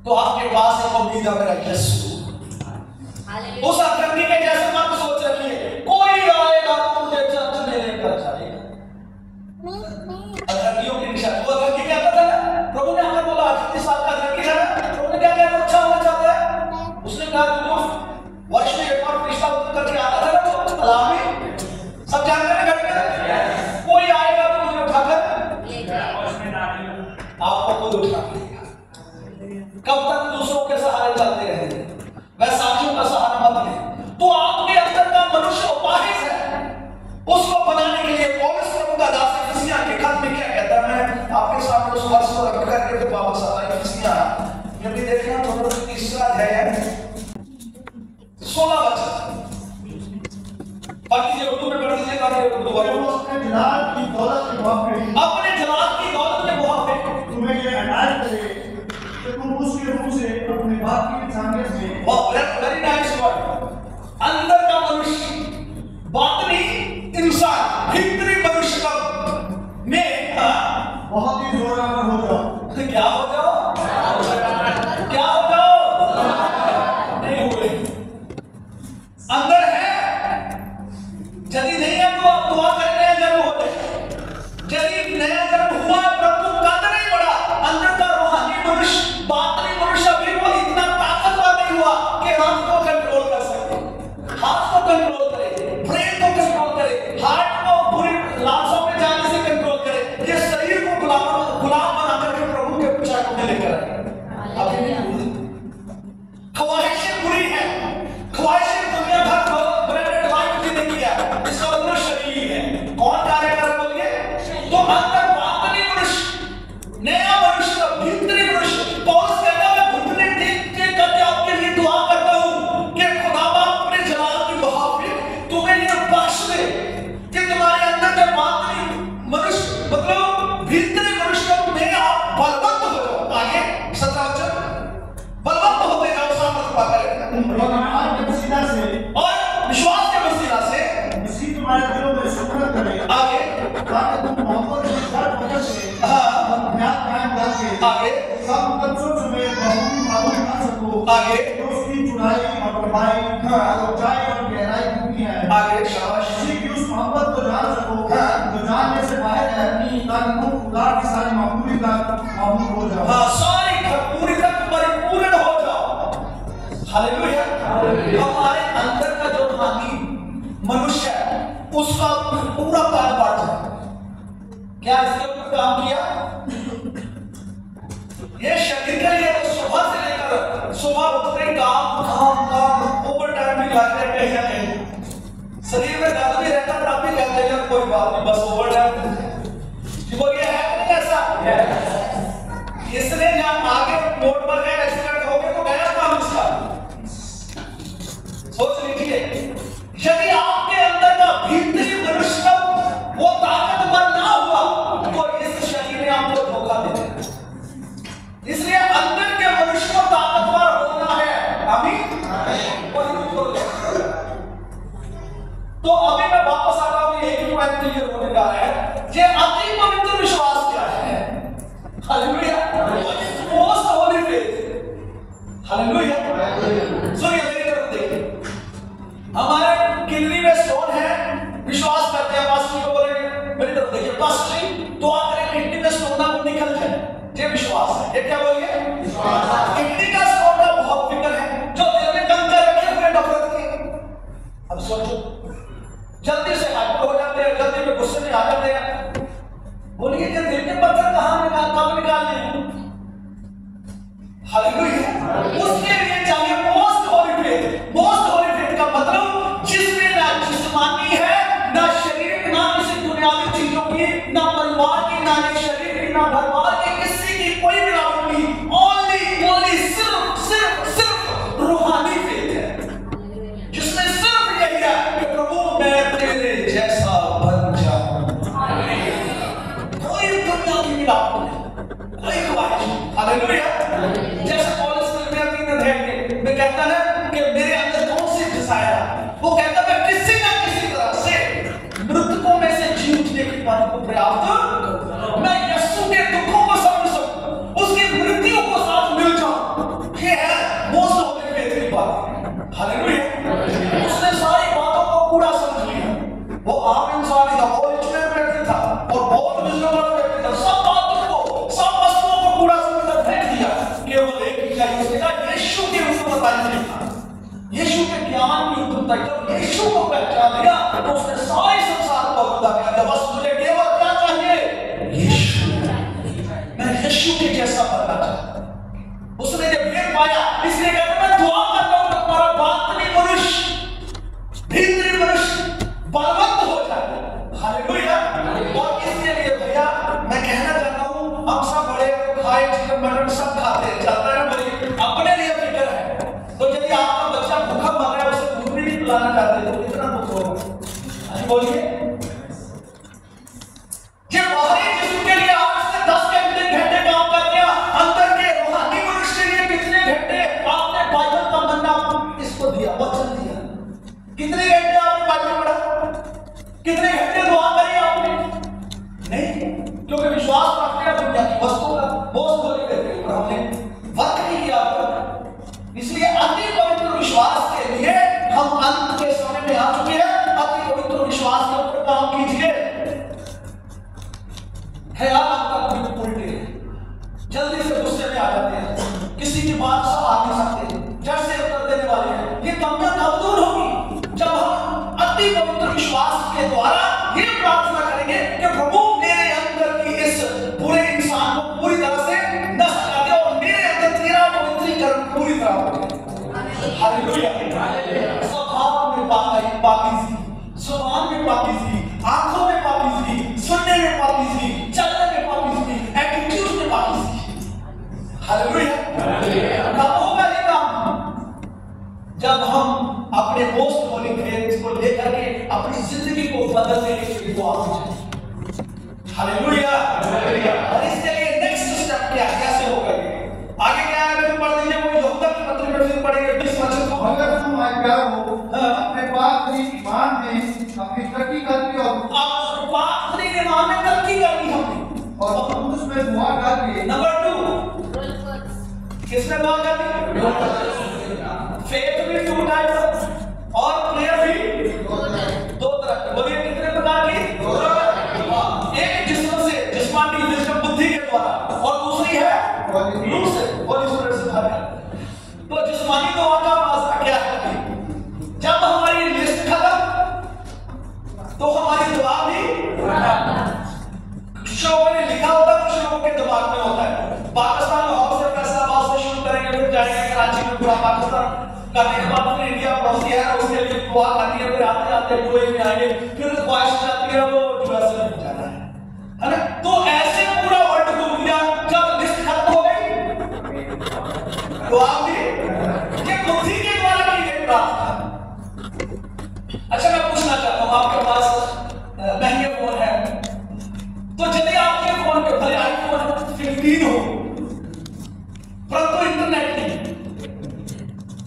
तो आपके पास एक उम्मीद है, मेरा यीशु। उस अधरंगी के जैसे मत सोच रखिए कोई आएगा तो मुझे चर्च में लेकर जाएगा। अधरंगियों की निशानी, वो अधरंगी कहता था ना, प्रभु ने हमें बोला 38 साल का अधरंगी है, प्रभु ने क्या कहता, अच्छा होना चाहता है? उसने कहा जो वर्ष में एक बार पिछला उत्तर करके आता था ना, तो तालाब में सब जानते हैं घर में कोई आएगा तो मुझे उठाकर आपको खुद उठा लेगा। कब तक दूसरों के सहारे चलते रहेंगे? वह साथियों का सहारा मत लें। तो आपके अंदर का मनुष्य अपाहिज है, उसको बनाने के लिए पौलुस प्रभु का दास इफिसियां के खत में क्या कहता है? मैं आपके सामने उस वर्ष को रख करके फिर वापस आता है। इफिसियां ये भी देखना, थोड़ा सा तीसरा है 16 वचन पढ़ लीजिए, उर्दू में पढ़ लीजिए, अपने जलाल की दौलत के मुआफिक तुम्हें ये अनाज करे कि तुम उसके मुंह से अपने बाप की सांगत में। Very nice word. अंदर का मनुष्य, बातनी इंसान, भीतरी मनुष्य का में बहुत ही जोरावर हो जाओ। क्या हो जाओ? क्या हो जाओ? नहीं हुए। अंदर है, यदि नहीं है तो आप दुआ कर रहे हैं जन्म हो जाए। यदि नया जन्म हुआ परंतु कद नहीं बढ़ा, अंदर का रूहानी मनुष्य, बातनी मनुष्य अभी वो इतना ताकतवर नहीं हुआ कि हाथ को कंट्रोल कर सके, हाथ को कंट्रोल करे, ब्रेन को कंट्रोल करे, हार्ट को बुरी लालसाओं में जाने से कंट्रोल करे, ये शरीर को गुलाम बना करके प्रभु के पीछे में लेकर आए। अभी नहीं, ख्वाहिशें बुरी हैं, ख्वाहिशें दुनिया भर को ब्रांडेड लाइफ जीने की है, इसका मतलब शरीर है। कौन कार्य कर बोलिए? तो अंदर बातनी मनुष्य, नया मनुष्य, भीतरी मनुष्य। पौलुस कहता है मैं घुटने टेक के करके आपके लिए दुआ करता हूं कि खुदा बाप अपने जलाल की मुआफिक तुम्हें ये बख्श दे कि तुम्हारे अंदर के बातनी मनुष्य, मतलब भीतरी मनुष्य में आप बलवंत हो जाओ। आगे 17 वचन, बलवंत होते जाओ सामर्थ पाकर और विश्वास के वसीला से मसीह तुम्हारे दिलों में सुकून करे। आगे ताकि तुम मोहब्बत के साथ वजह से प्यार कायम करके आगे सब बच्चों समेत मालूम ना सको आगे कि उसकी चौड़ाई और लंबाई और ऊंचाई और गहराई कितनी है। आगे शाबाश। मसीह की उस मोहब्बत को जान सको जो जानने से बाहर है, ताकि तुम खुदा की सारी मामूली तक मामूल हो जाओ। हाँ, सारी पूरी तक परिपूर्ण हो जाओ। हालेलुया। हमारे अंदर का जो रूहानी मनुष्य है उसका पूरा काल बढ़ जाए। क्या इसके ऊपर काम किया? ये शरीर के लिए तो सुबह से लेकर सुबह उठते काम काम काम ओवर टाइम भी लग रहा है कहीं ना कहीं। शरीर में दर्द भी रहता है, तब भी कहते हैं कोई बात नहीं, बस ओवर टाइम। वो ये है नहीं ऐसा? इसने जब आगे रोड पर गए एक्सीडेंट हो गया तो गया काम इसका। सोच लीजिए, यदि आपके अंदर का भीतरी मनुष्य वो ताकतवर ना हुआ तो इस शरीर ने आपको धोखा दे दिया। इसलिए अंदर के मनुष्य को ताकतवर होना है। आमीन। तो अभी मैं वापस आ रहा हूं, एक ही पॉइंट क्लियर होने जा रहा है। ये अति पवित्र विश्वास क्या है? Hallelujah. Most Holi faith. Hallelujah. सुनिए मेरी तरफ देखिए, हमारे किडनी में स्टोन है, विश्वास करते हैं पास्टर जी को बोलेंगे मेरी तरफ देखिए, पास्टर जी दुआ करें किडनी में स्टोन ना निकल जाए, ये विश्वास है। ये क्या बोलिए? किडनी का स्टोन का बहुत फिक्र है, जो दिल में कंकर रखे हुए नफरत की। अब सोचो, जल्दी से हाइपर हो जाते हैं, जल्दी में गुस्से में आ जाते हैं। बोलिए कि दिल के पत्थर कब निकालने हैं? हालेलुया। उसके लिए चाहिए most Holi faith. Most Holi faith का मतलब जिसमें ना जिस्मानी है, ना शरीर, ना किसी दुनियावी चीजों की, ना परिवार की, ना शरीर की, ना घरवार की, किसी की कोई मिलावट नहीं। ओनली सिर्फ रूहानी फेथ है, जिसमें सिर्फ यही है कि प्रभु मैं तेरे जैसा बन जाऊं। कोई दुनिया की मिलावट नहीं, कोई ख्वाहिश। हालेलुया। जैसे पौलुस में कहता है कि मेरे अंदर कौन सी डिजायर है, वो कहता है मैं किसी ना किसी तरह से मृतकों में से जी उठने की बात को प्राप्त करूं, मैं यीशु के दुखों को समझ सकूं, उसकी मृत्यु को साथ मिल जाऊं। ये है मोस्ट होली फेथ की बात। हालेलुया। उसने सारी बातों को पूरा समझ लिया। वो आम इंसान ही था, बहुत एक्सपेरिमेंट था और बहुत विजनरी व्यक्ति था। सब बातों को, सब वस्तुओं को पूरा समझकर फेंक दिया। केवल एक ही चाहिए, उसने कहा यीशु के ऊपर बताइए, यीशु के ज्ञान की उत्तरता। जब यीशु को पहचान लिया तो उसने सारे संसार को खुदा कह दिया, बस मुझे केवल क्या चाहिए? यीशु। मैं यीशु के जैसा बनना चाहता हूं। उसने जब ये पाया, इसलिए कहता मैं दुआ करता हूं कि तुम्हारा बातनी मनुष्य, भीतरी मनुष्य बलवंत हो जाए। हालेलुया। और इसके लिए भैया मैं कहना चाहता हूं, हम सब बड़े खाए चिकन मटन सब खाते हैं, चलता है बड़ी अपने लिए फिक्र है। तो यदि आपका बच्चा भूखा मर रहा है, उसे दूध भी नहीं पिलाना चाहते तो कितना दुख होगा। अभी बोलिए, ये बाहरी जिस्म के लिए 8 से 10 घंटे काम कर दिया, अंदर के रूहानी मनुष्य के लिए कितने घंटे आपने बाइबल का मन्ना इसको दिया, वचन दिया? कितने घंटे आपने बाइबल पढ़ा? कितने घंटे दुआ करी आपने? नहीं, क्योंकि विश्वास रखते हैं दुनिया की वस्तु का, मोस्ट होली फेथ के ऊपर हमने वर्क नहीं किया। इसलिए अति पवित्र विश्वास के लिए हम अंत के समय में आ चुके हैं। अति पवित्र विश्वास के ऊपर काम कीजिए। ख्याल आपका बिल्कुल उल्टे है, जल्दी से गुस्से में आ जाते हैं, किसी की बात सहा नहीं सकते, जड़ से उत्तर देने वाले हैं। ये कमियां कब दूर होगी? जब हम अति पवित्र विश्वास के द्वारा ये प्रार्थना करेंगे कि प्रभु मेरे अंदर की इस बुरे इंसान को पूरी तरह से नष्ट कर दे और मेरे अंदर तेरा पवित्रीकरण पूरी तरह हो जाए। हालेलुया। स्वभाव में पाकीज़गी, जुबान में पाकीज़गी, आंखों में पाकीज़गी, सुनने में पाकीज़गी, चलने में पाकीज़गी, एटीट्यूड में पाकीज़गी। हालेलुया। कब होगा ये काम? जब हम अपने मोस्ट होली फेथ को लेकर के अपनी जिंदगी को बदलने के लिए दुआ करें। हालेलुया। और इसके लिए नेक्स्ट स्टेप क्या है, कैसे होगा ये? आगे क्या है फिर पढ़ दीजिए, वो यहूदा की पत्री में फिर पढ़ेंगे 20 वचन को। अगर तुम आज्ञा हो अपने पात्री ईमान में अपनी तरक्की करनी और पात्री ईमान में तरक्की करनी हमने, और तुम उसमें दुआ करके। नंबर 2 किसने दुआ करनी? फेथ भी 2 टाइप और प्रेयर भी 2 तरह। बोलिए कितने प्रकार की? 2 तरह। एक जिस्म से, जिस्मानी जिसमें बुद्धि के द्वारा, और दूसरी है रूह से, होली स्पिरिट से भर कर। तो जिस्मानी दुआ का मसला क्या है? जब हमारी लिस्ट खत्म तो हमारी दुआ भी, कुछ लोगों ने लिखा होता है, कुछ लोगों के दिमाग में होता है। पाकिस्तान लाहौर से फैसलाबाद से शुरू करेंगे, फिर जाएंगे कराची में, पूरा पाकिस्तान करने के बाद फिर इंडिया पहुंचती है, उसके लिए दुआ करनी है, फिर आते आते यूएई में आएंगे, फिर ख्वाहिश जाती है वो यूएसए में जाना है ना? तो ऐसे पूरा वर्ल्ड घूम लिया। जब लिस्ट खत्म हो गई तो आप भी ये बुद्धि के द्वारा की गई प्रार्थना। अच्छा, मैं पूछना चाहता हूं, आपके पास महंगे फोन है, तो यदि आपके फोन पे भले आईफोन 15 हो परंतु इंटरनेट नहीं,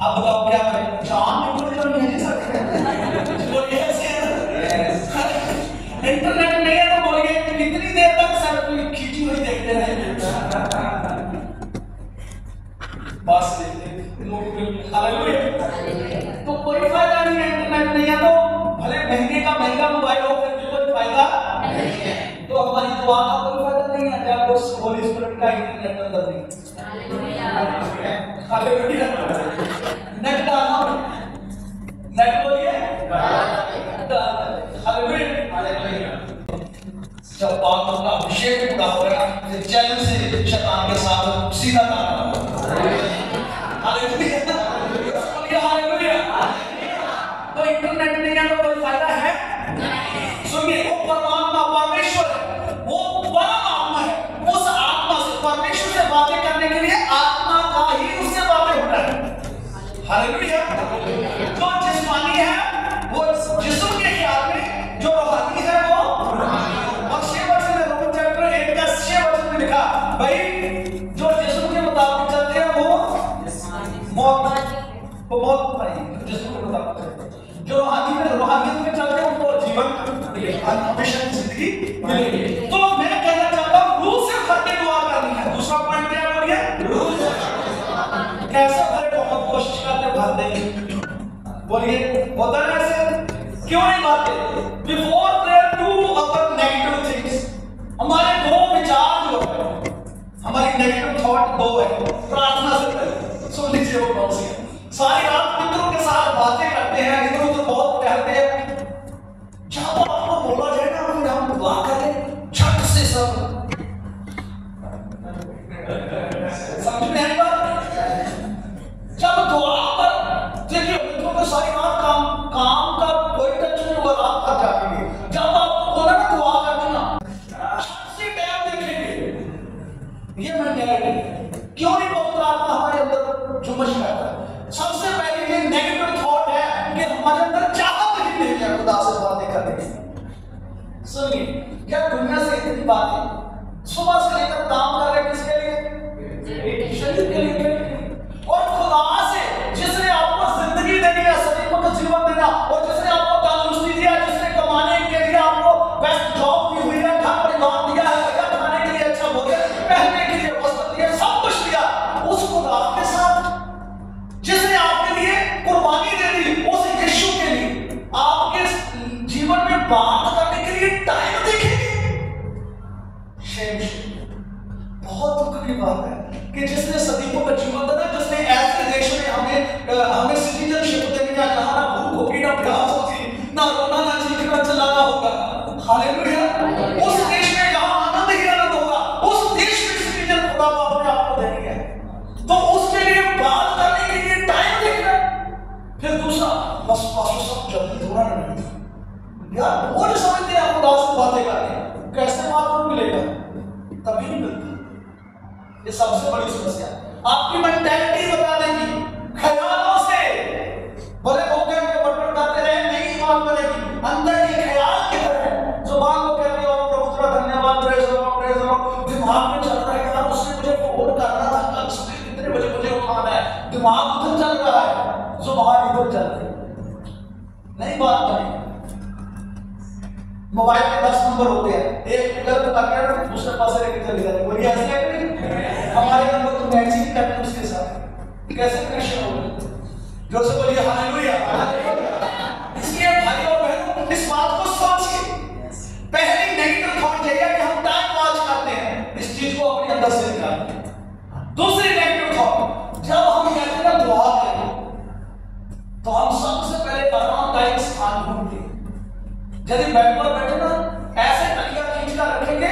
आप बताओ क्या करें? जान में बोल जाओ नहीं सकते, बोलिए इंटरनेट नहीं है तो बोलिए कितनी देर तक सर कोई खींची हुई देखते रहेंगे? बस हालेलुया। तो कोई फायदा नहीं है, इंटरनेट नहीं है तो भले महंगे का महंगा मोबाइल हो, फिर भी कोई फायदा नहीं है। तो हमारी दुआ का कोई फायदा नहीं है जब उस होली स्पिरिट का इंटरनेट अंदर नहीं। हालेलुया। नेट डालना, नेट बोलिए हालेलुया। जब बातों का अभिषेक पूरा हो गया, फिर चैलेंज से शैतान के साथ सीधा तालमेल। Hallelujah, hallelujah. तो इंटरनेट नहीं है तो कोई फायदा है? सुनिए, वो परमात्मा परमेश्वर है, वो परम आत्मा है। उस आत्मा से, परमेश्वर से बातें करने के लिए आत्मा का ही उससे बातें होता है। हालेलुया। जो जिस्मानी है वो जिस्म के ख्याल में, जो रूहानी है वो, और 6 वचन में, रोमन चैप्टर 1 का 6 वचन में लिखा, भाई जो जिस्म के मुताबिक चलते हैं वो मौत, वो मौत पाएंगे। जिस्म के मुताबिक चलते हैं, जो रूहानियत में चलते हैं उनको जीवन मिलेगा, हमेशा की जिंदगी मिलेगी। तो मैं कहना चाहता हूं रूह से भर के दुआ करनी है। दूसरा पॉइंट क्या बोलिए? रूह से। कैसे भरे? बहुत कोशिश करते भर देंगे, बोलिए होता है ऐसे? क्यों नहीं भरते? Before prayer to our negative things, हमारे दो विचार जो है, हमारी नेगेटिव थॉट दो है प्रार्थना से पहले। सुन लीजिए वो कौन सी है? सारी रात मित्रों के साथ बातें करते हैं, इधर उधर बहुत टहलते हैं, जब आपको बोला जाए ना फिर हम दुआ करें झट से सब समझ में आई बात? जब दुआ पर देखिए मित्रों को सारी रात काम का कोई टच नहीं हुआ, रात भर जाएंगे। जब आपको बोला ना दुआ करना ना, झट से टाइम देखेंगे। ये मेंटालिटी क्यों नहीं बोलता? आत्मा हमारे अंदर जुम्मश करता है। सबसे पहले ये नेगेटिव थॉट है कि हमारे अंदर चाहत ही नहीं है खुदा से बातें करने की। सुनिए, क्या दुनिया से इतनी बातें सुबह से लेकर काम कर रहे हैं किसके लिए? शरीर के लिए। और खुदा से जिसने आपको जिंदगी देनी है, सलीम का जीवन देना, और जिसने आपको तंदुरुस्ती दिया, जिसने कमाने के लिए आपको बेस्ट जॉब दी हुई है, घर परिवार दिया है, या खाने के लिए अच्छा भोजन, पहनने के लिए वस्त्र दिया, सब कुछ दिया, उस खुदा के साथ जिसने आपके लिए कुर्बानी दे दी, उस यीशु के लिए आपके जीवन में बात करने के लिए टाइम देखेंगे। बहुत दुख की बात है कि जिसने सदीकों का जीवन दिया, जिसने ऐसे देश में हमें सिटीजनशिप देने का कहा, ना भूख होगी, ना प्यास होगी, ना रोना, ना चीखना चिल्लाना होगा। हालेलुया। उस देश में जहां आनंद ही आनंद होगा, उस देश में सिटीजन खुदा बाप ने आपको देनी है, तो उसके लिए बात करने के लिए टाइम देखना। फिर दूसरा, बस सब जल्दी थोड़ा नहीं यार, वो जो समझते हैं खुदा से बातें करने, कैसे बात को मिलेगा? कभी नहीं मिलती। ये सबसे बड़ी समस्या आपकी मेंटालिटी बता देगी। ख्यालों से भले भूखे के बटन करते रहे, नहीं बात बनेगी। अंदर के ख्याल की तरह जुबान को कहते हो प्रभु तेरा धन्यवाद, प्रेज़ लो, दिमाग में चल रहा है यार उससे मुझे फोन करना था, कल सुबह कितने बजे मुझे उठाना है, दिमाग उधर चल रहा है, जुबान इधर चल रही है, नहीं बात बनेगी। मोबाइल में 10 नंबर होते हैं, एक गलत लगा दूसरे पास लेके चले जाते हैं, बोलिए ऐसे है कि नहीं? हमारे नंबर तो मैचिंग करते हैं उसके साथ, कैसे कनेक्शन होगा? जो से बोलिए हालेलुया। इसलिए भाई और बहनों, इस बात को सोचिए। पहली नेगेटिव थॉट यही है कि हम टाइम वॉच करते हैं, इस चीज को अपने अंदर से निकालते हैं। दूसरी नेगेटिव थॉट, जब हम कहते हैं ना यदि बेड पर बैठे ना ऐसे तकिया खींच कर रखेंगे,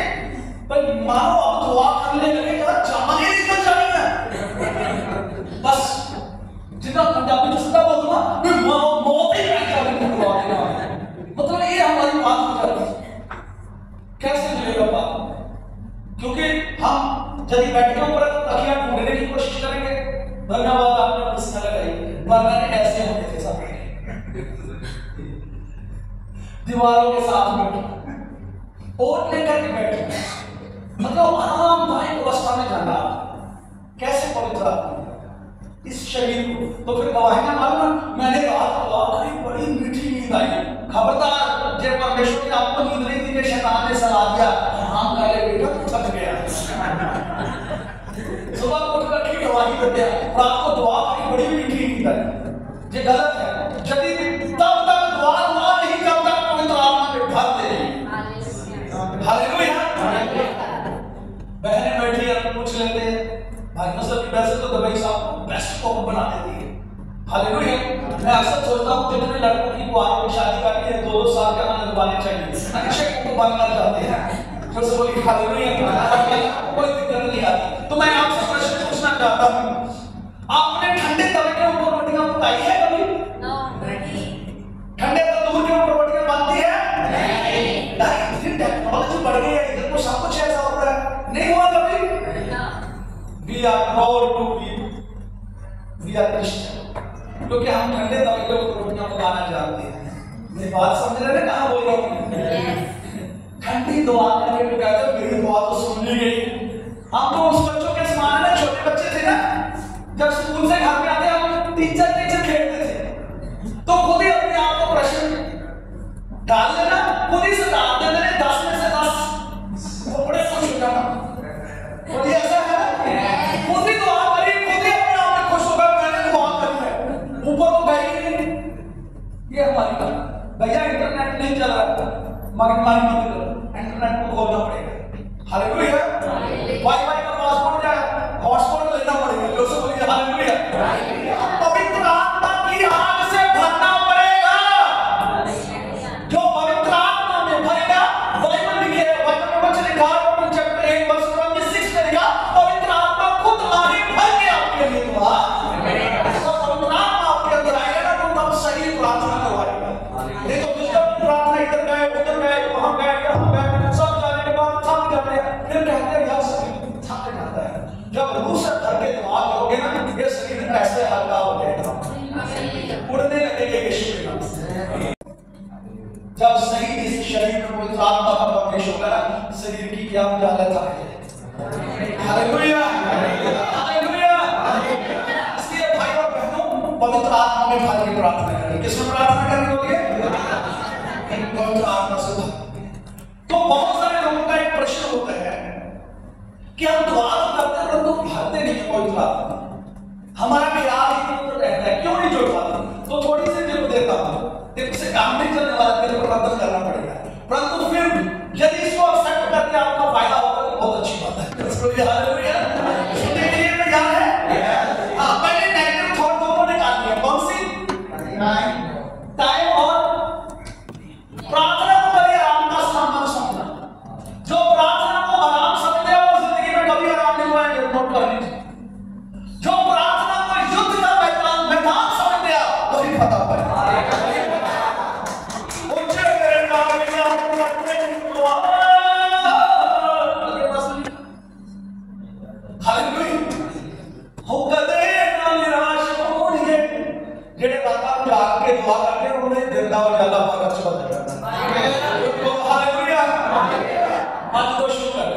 पर मानो अब दुआ करने लगे यार जान ही निकल जानी है। बस जितना पंजाबी में सीधा बोल दूंगा मैं मौत ही नहीं जानी दुआ देना, मतलब ये हमारी बात हो जाती है। कैसे मिलेगा बात? क्योंकि हम यदि बेड के ऊपर तकिया ढूंढने की कोशिश करेंगे, धन्यवाद आपने प्रश्न लगाई, वरना ऐसे होते थे सब दीवारों के साथ बैठे ओट लेकर के बैठे, मतलब आरामदायक अवस्था में जाना। कैसे पवित्र इस शरीर को? तो फिर गवाहियां मालूम, मैंने रात दुआ करी, बड़ी मीठी नींद आई। खबरदार जब परमेश्वर ने आपको नींद नहीं दी कि शैतान ने सलाह दिया आराम कर ले बेटा, तू थक गया, सुबह उठ कर के गवाही कर दिया, रात को दुआ करी, बड़ी मीठी नींद आई। ये गलत है। यदि तब तक दुआ नहीं, जब तक पवित्र आत्मा में भर दे। हालेलुया। बहनें बैठी है, पूछ लेते हैं भाइयों से, वैसे तो दवाई साहब बेस्ट कॉप बना देती है। हालेलुया। मैं अक्सर सोचता हूँ जितने लड़कों की कुआरों की शादी करनी है 2-2 साल का ना लगवाने चाहिए, अच्छे को बनना चाहते हैं। फिर से बोली हालेलुया, कोई दिक्कत नहीं आती। तो मैं आपसे प्रश्न पूछना चाहता हूँ, आपने ठंडे तवे के ऊपर रोटियां पकाई है कभी? ठंडे तंदूर के ऊपर रोटियां बनती है? नहीं। टेक्नोलॉजी बढ़ गई है, इधर को सब कुछ ऐसा होता है, नहीं हुआ कभी? We are proud to be, we are Christian, क्योंकि हम ठंडे तवे के ऊपर रोटियां पकाना जानते हैं। मेरी बात समझ रहे हैं कहाँ बोल रहा हूँ? ठंडी दुआ करके भी कहते हैं मेरी दुआ तो सुन ली गई। हम तो उस बच्चों के समान है, छोटे बच्चे थे ना, जब स्कूल से घर पे आते हम टीचर खेलते थे, तो खुद ही अपने आप को प्रश्न डाल लेना, खुद ही से डाल देना 10 में से 10, वो बड़े खुश हो जाना। और ये ऐसा है, खुद ही दुआ करी, खुद ही अपने आप में खुश होकर मैंने दुआ करी है, ऊपर तो गई नहीं। ये हमारी बात। भैया इंटरनेट नहीं चल रहा, मगर मारी मत करो, इंटरनेट को खोलना पड़ेगा। हालेलुया। वाईफाई का पासवर्ड या हॉटस्पॉट लेना पड़ेगा, जो से बोलिए हालेलुया। पवित्र आत्मा की आग से भरना पड़ेगा। जो पवित्र आत्मा में भरेगा, बाइबल लिखे, बाइबल में वचन लिखा, चैप्टर 1 वर्स 26 में लिखा, पवित्र आत्मा खुद आगे भर के आपके लिए दुआ। तो पवित्र आत्मा आपके अंदर आएगा ना, तो तब सही प्रार्थना करवाएगा। नहीं तो दुष्ट प्रार्थना इधर गए, उधर गए, वहां गए, यहाँ गए, सब जाने के बाद थक जाते हैं, फिर कहते हैं यार शरीर थक जाता है। जब रूह से भर के दुआ करोगे ना, ये शरीर ऐसे हल्का हो जाएगा, उड़ने लगेगा यीशु के नाम से। जब सही इस शरीर में पवित्र आत्मा का प्रवेश होगा ना, शरीर की क्या हालत है। Hallelujah, hallelujah. इसलिए भाई और बहनों, पवित्र आत्मा में भर के प्रार्थना करें। किसमें प्रार्थना करनी होगी? पवित्र आत्मा से। तो बहुत सारे लोगों का एक प्रश्न होता है कि हम दुआ तो करते हैं परंतु भरते नहीं पवित्र आत्मा। हमारा ख्याल ही तो रहता है, क्यों नहीं जुड़ पाते? तो थोड़ी सी टिप देता हूं, टिप से काम नहीं चलने वाला, तेरे को रद्द करना पड़ेगा। परंतु फिर यदि इसको एक्सेप्ट करके आपका फायदा होगा तो बहुत अच्छी बात है। इसको ये हालेलुया। सुनने के लिए तैयार है? हां, पहले नेगेटिव थॉट दोनों निकाल लिया। कौन सी? टाइम और प्रार्थना को बड़े आराम का सामान समझना। जो प्रार्थना को आराम समझते हैं वो जिंदगी में कभी आराम नहीं पाएंगे। नोट कर लीजिए, जो प्रार्थना को युद्ध का मैदान समझते हैं वही फतह पाएंगे। ऊंचे मेरे नाम में हालेलुया। हो कदे ना निराश होंगे, जेड़े रातां जाग के दुआ करते हैं उन्हें दिन दा उजाला बहुत अच्छा लगता है। हालेलुया। आज तो शुरू कर,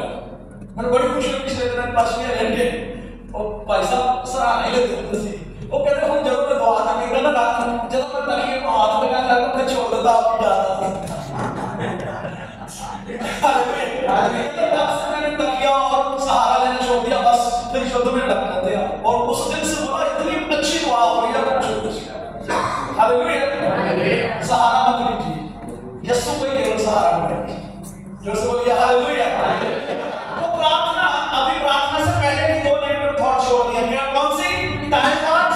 मैं बड़ी खुशी हुई पिछले दिन पास में लेके और भाई साहब सराहने देते थे। वो कहते हम जब मैं दुआ करने ना रात जब मैं तकिए को हाथ लगा लगा फिर छोड़ देता आप जाता था। हालेलुया। मैंने तकिया और सहारा लेना छोड़ दिया, बस फिर शुद्ध में लग जाते हैं। और उस दिन से बोला इतनी अच्छी दुआ हो रही है। हालेलुया। सहारा मत लीजिए, यीशु को केवल सहारा बनिए। जो से बोलिए हालेलुया। तो प्रार्थना, अभी प्रार्थना से पहले की 2 नेगेटिव थॉट छोड़ दिए। क्या कौन सी? Time thought,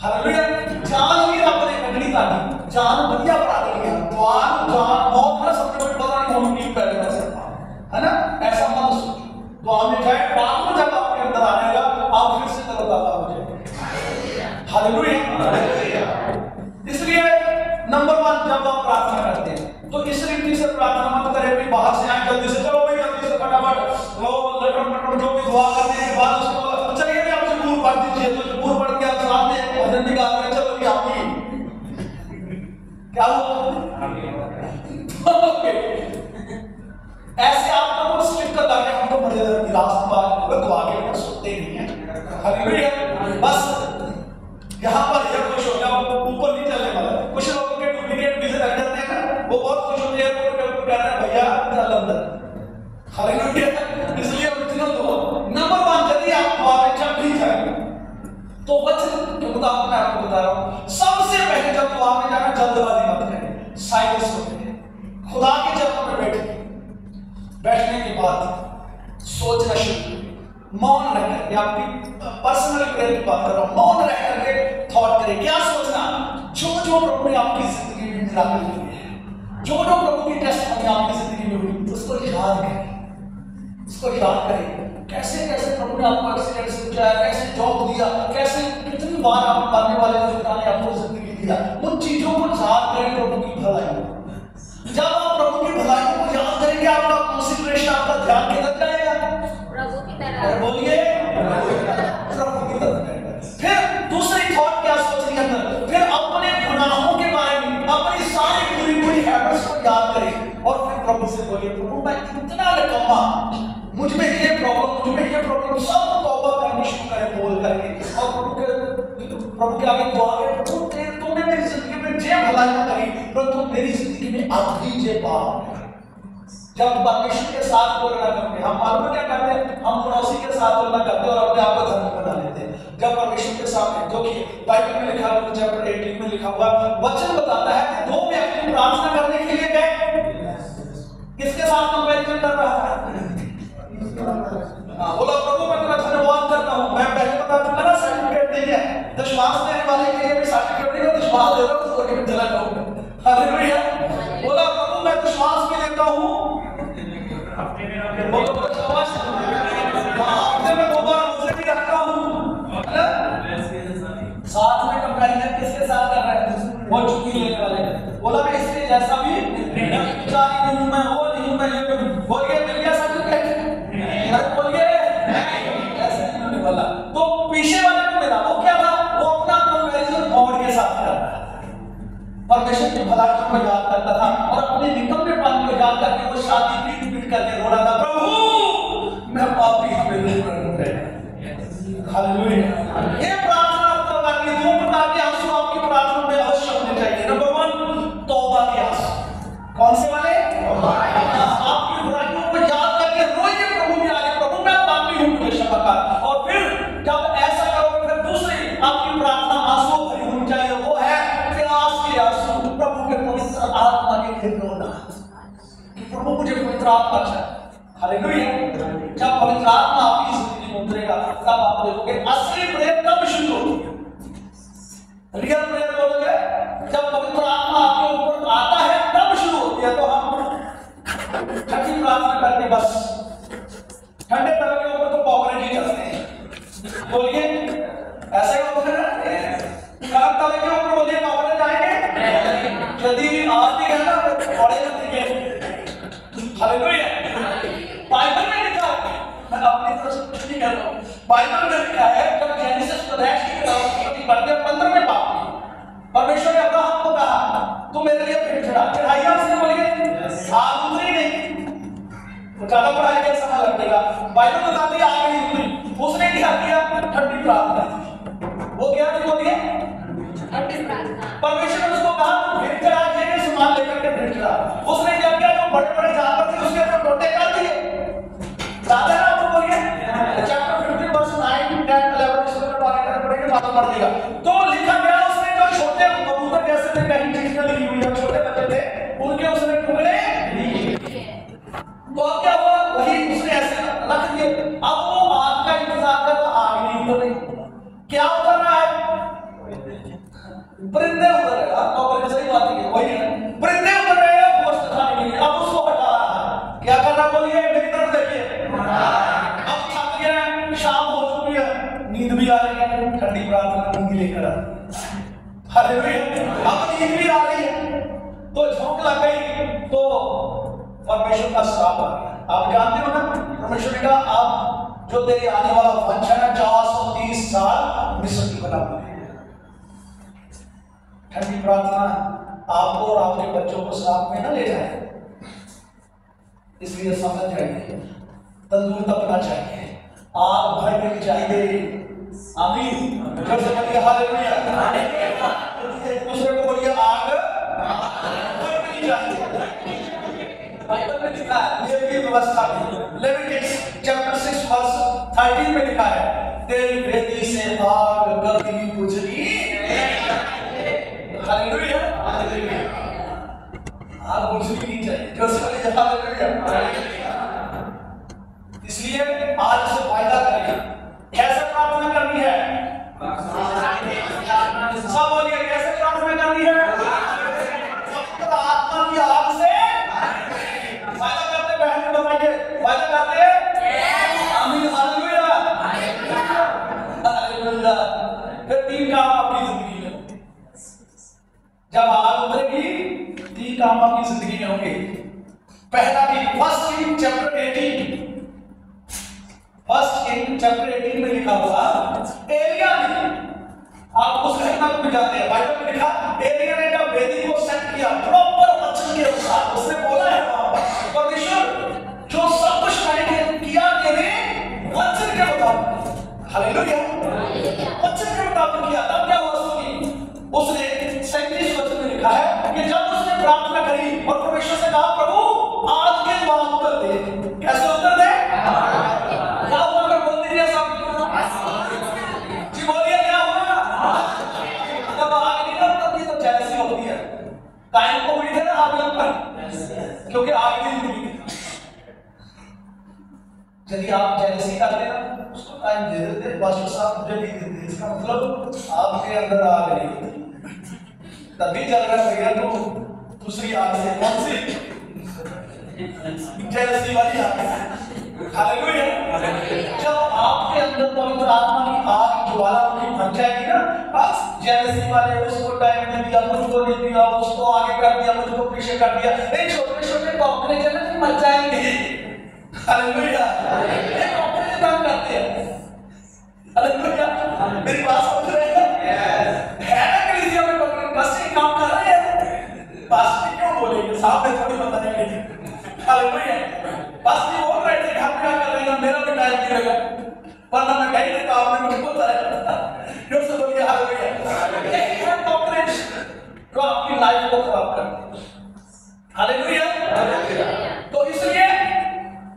hallelujah. जान ही रब ने कटनी ताड़ी जान बढ़िया बना देंगे हम। जान बहुत ना सबके बड़े पता नहीं हम नहीं पहले कर सकता है ना, ऐसा मत सोचो। दुआ में जाए, बाद में जब आपके अंदर आएगा आप फिर से तरोताजा हो जाएंगे। हालेलुया। इसलिए नंबर 1 जब आप प्रार्थना करते हैं तो इस रीति से प्रार्थना मत करें कि बाहर से आए जल्दी से, चलो भाई जल्दी से फटाफट वो लटपट जो भी दुआ करने के बाद उसको चलिए भी आपसे दूर पढ़ दीजिए, तो दूर पढ़ के आप सामने भजन निकाल रहे, चलो भी आपकी क्या ऐसे आप तो स्लिप कर लाके हमको बड़े लास्ट बार दुआ के सुनते नहीं है। हालेलुया। बस यहाँ पर यह खुश हो गया, ऊपर नहीं चलने वाला। कुछ लोगों के डुप्लीकेट वीज़े लग जाते हैं ना, वो बहुत खुश होते हैं, एयरपोर्ट पे ऊपर कह रहे हैं भैया चल अंदर। हालेलुया। इसलिए ओरिजिनल दुआ नंबर 1, यदि आप दुआ में जब भी जाएंगे तो वचन के मुताबिक मैं आपको बता रहा हूँ, सबसे पहले जब दुआ में जाना जल्दबाजी मत करें, साइलेंस होते हैं। खुदा के जगह पर बैठने के बाद सोचना शुरू, मौन रह करके, आपकी पर्सनल प्रेयर की बात कर रहा हूं, मौन रह करके थॉट करें। क्या सोचना? जो जो प्रभु ने आपकी जिंदगी में मिराकल किए हैं, जो जो प्रभु की टेस्टमनी आपकी जिंदगी में हुई, उसको याद करें, उसको याद करें। कैसे कैसे प्रभु ने आपको एक्सीडेंट से बचाया, कैसे जॉब दिया, कैसे कितनी बार आप मरने वाले खुदा ने आपको जिंदगी दिया, उन चीजों को याद करें, प्रभु की भलाई। जब आप प्रभु की भलाई को याद करेंगे, आपका कंसंट्रेशन, आपका ध्यान किधर जाएगा? प्रभु की तरफ। बोलिए, प्रभु की तरफ जाएगा। फिर दूसरी थॉट क्या सोचनी अंदर? फिर अपने गुनाहों के बारे में, अपनी सारी बुरी बुरी हैबिट्स को याद करें और फिर प्रभु से बोलिए, प्रभु मैं कितना निकम्मा, मुझ में ये प्रॉब्लम, सब तौबा करनी शुरू करें बोल करके, और प्रभु के आगे दुआ करें, प्रभु तूने मेरी जिंदगी में जे भलाई करी, परंतु मेरी जिंदगी में आखिरी जे पाप। जब परमेश्वर के साथ तुलना करते हैं, हम मालूम क्या करते हैं? हम पड़ोसी के साथ तुलना करते हैं और अपने आप को धर्मी बना लेते हैं। जब परमेश्वर के सामने, जो कि बाइबल में लिखा हुआ, चैप्टर 18 में लिखा हुआ वचन बताता है कि 2 व्यक्ति प्रार्थना करने के लिए गए, किसके साथ कंपैरिजन कर रहा था? बोला प्रभु मैं तेरा धन्यवाद करता हूँ, मैं पहले बता चुका ना सर्टिफिकेट नहीं है, विश्वास देने वाले के लिए भी सर्टिफिकेट नहीं है, विश्वास दे रहा हूँ उसको लेकर चला जाऊंगा। हालेलुया। बोला प्रभु मैं विश्वास भी देता हूँ, बोलो विश्वास, हफ्ते में 2 बार रोजे भी रखता हूँ, साथ में कंपैरिजन किसके साथ कर रहा है? वो चुकी लेने वाले। बोला मैं इसके जैसा भी नहीं हूँ, मैं वो नहीं हूँ, मैं ये बोलिए मिल गया सर्टिफिकेट, बोलिए ऐसे नहीं होने वाला। तो पीछे वाले को मिला, वो क्या था? वो अपना कंपैरिजन गॉड के साथ कर रहा था, परमेश्वर की भलाई को याद करता था और अपने निकम्मेपन को याद करके वो शादी पीट पीट करके रो रहा था, प्रभु मैं पापी हूं, मेरे ऊपर है। हालेलुया। ये प्रार्थना आपको करनी है। 2 प्रकार के आंसू आपकी प्रार्थना में अवश्य होने चाहिए। नंबर 1 तौबा के आंसू। कौन से वाले? आपकी बुराइयों को याद करके रोइए प्रभु के आगे, प्रभु मैं पापी हूं, मुझे क्षमा कर। और फिर जब ऐसा करोगे, फिर दूसरी आपकी प्रार्थना आंसू भरी होनी चाहिए, वो है प्यास के आंसू, प्रभु के पवित्र आत्मा के लिए रोना कि प्रभु मुझे पवित्र आत्मा चाहिए। हालेलुया। जब पवित्र आत्मा आपकी जिंदगी में उतरेगा, तब आप देखोगे असली प्रेम कब शुरू होती है। रियल प्रेम बोलोगे जब पवित्र आत्मा आपके ऊपर आता है, तब शुरू होती है। तो हम छठी प्रार्थना करके बस ठंडे तवे के ऊपर तो पकौड़े नहीं चलते हैं, बोलिए ऐसे होते हैं। गर्म तवे के ऊपर बोलिए पकौड़े जाएंगे, यदि आप भी है ना पकौड़े चलते हैं। हालेलुया। बाइबल में लिखा है, मैं अपनी तरफ से कुछ नहीं कर रहा हूँ, बाइबल में लिखा है जब जेनेसिस प्रदेश की बढ़ते 15वें पाप में परमेश्वर ने अब्राहम को कहा तू मेरे लिए भेंट चढ़ा, चढ़ाइया उसने बोलिए आग उतरी नहीं, तो ज्यादा पढ़ाई का समय लगेगा। बाइबल बताती है आग नहीं उतरी, उसने क्या किया? ठंडी प्रार्थना। वो क्या थी? बोलिए ठंडी प्रार्थना। परमेश्वर ने उसको कहा तू भेंट चढ़ा, ये सामान लेकर के भेंट चढ़ा। उसने क्या किया? जो बड़े बड़े जानवर थे उसके ऊपर टोटे कर दिए। ज्यादा ना आपको बोलिए चैप्टर 15 वर्स 9 10 11 इसमें पढ़ाई पड़ेगा, मालूम पड़ जाएगा। तो लिखा गया उसने जो छोटे कबूतर जैसे थे, कहीं चीज लिखी हुई है, छोटे बच्चे थे उनके उसने टुकड़े तो अब क्या हुआ? वही उसने ऐसे रख दिए। अब वो आग का इंतजार कर रहा, आग नहीं उतर रही। क्या उतर रहा है? परिंदे उतर रहे, आप सही बात है, वही है, परिंदे उतर रहे हैं गोश्त खाने के लिए, अब उसको हटा रहा है, क्या करना बोलिए, मेरी तरफ देखिए, अब थक गया है, शाम हो चुकी है, नींद भी आ रही है, ठंडी प्रार्थना नींद लेकर आती है, हालेलुया, अब नींद भी आ रही है, तो झोंक लग गई, तो परमेश्वर का श्राप आ गया। आप जानते हो ना, परमेश्वर ने कहा आप जो तेरे आने वाला वंश है 430 साल मिस्र की बना है। ठंडी प्रार्थना आपको और आपके बच्चों को श्राप में न ले जाए, इसलिए समझ जाइए, तंदूर तपना चाहिए, आग भड़कनी चाहिए। आमीन। जब से बोलिए हालेलुया, एक दूसरे को बोलिए आग भड़कनी चाहिए। बाइबल में लिखा है, लेवी की व्यवस्था में, लेविटिक्स चैप्टर 6 वर्स 13 में लिखा है, तेरी वेदी से आग कभी बुझनी हालेलुया, आग बुझनी नहीं चाहिए, जो बोलिए हालेलुया। इसलिए आज से वायदा करें, कैसे प्रार्थना करनी है, सब बोलिए कैसे प्रार्थना करनी है, आत्मा की आग से वायदा करते, बहन बताइए वायदा करते हैं, आमीन हालेलुया हालेलुया। फिर 3 काम आपकी जिंदगी में, जब आग उतरेगी 3 काम आपकी जिंदगी में होंगे। पहला कि फर्स्ट किंग चैप्टर 18 में लिखा हुआ, एलिया ने, आप उस घटना को भी जानते हैं, बाइबल में लिखा, एलिया ने जब वेदी को सेट किया प्रॉपर वचन के अनुसार, उसने बोला है परमेश्वर जो सब कुछ मैंने किया तेरे वचन के मुताबिक, हालेलुया, वचन के मुताबिक किया, तब क्या हुआ सुनिए, उसने 37 वचन में लिखा है कि जब उसने प्रार्थना करी और परमेश्वर से कहा प्रभु आज के बाद उत्तर दे, कैसे उत्तर दे, क्या हुआ, अगर बोल दीजिए सब जी, बोलिए क्या हुआ, जब आग नहीं लगती तो जैसी होती है, कायम को हुई थे ना आग लगकर, क्योंकि आग नहीं हुई थी। यदि आप जैसी करते ना, उसको टाइम दे देते, बस साहब मुझे भी देते, इसका मतलब आपके अंदर आग नहीं होती, तभी चल रहा है तो दूसरी आग से, कौन सी, जैसी वाली आग से, हालेलुया। जब आपके अंदर पवित्र आत्मा की आग ज्वालामुखी भर जाएगी ना, बस जैसी वाले उसको टाइम दे दिया, मुझको दे दिया, उसको आगे कर दिया, मुझको पीछे कर दिया, एक छोटे-छोटे कॉकरोच चले मर जाएंगे, हालेलुया, ये कॉकरोच काम करते हैं, हालेलुया, मेरी बात समझ रहे हैं, है ना कलीसिया में कॉकरोच बस ये काम कर रहे हैं, बस क्यों बोलेंगे, साहब ने थोड़ी बताएंगे, हालेलुया, बस ये बोल रहे थे हम क्या कर रहे हैं, मेरा भी टाइम नहीं लगा, वरना मैं कहीं नहीं काम में मुझको बताया, जो से बोलिए हालेलुया। यही है कॉकरोच जो आपकी लाइफ को खराब करते हैं, हालेलुया। तो इसलिए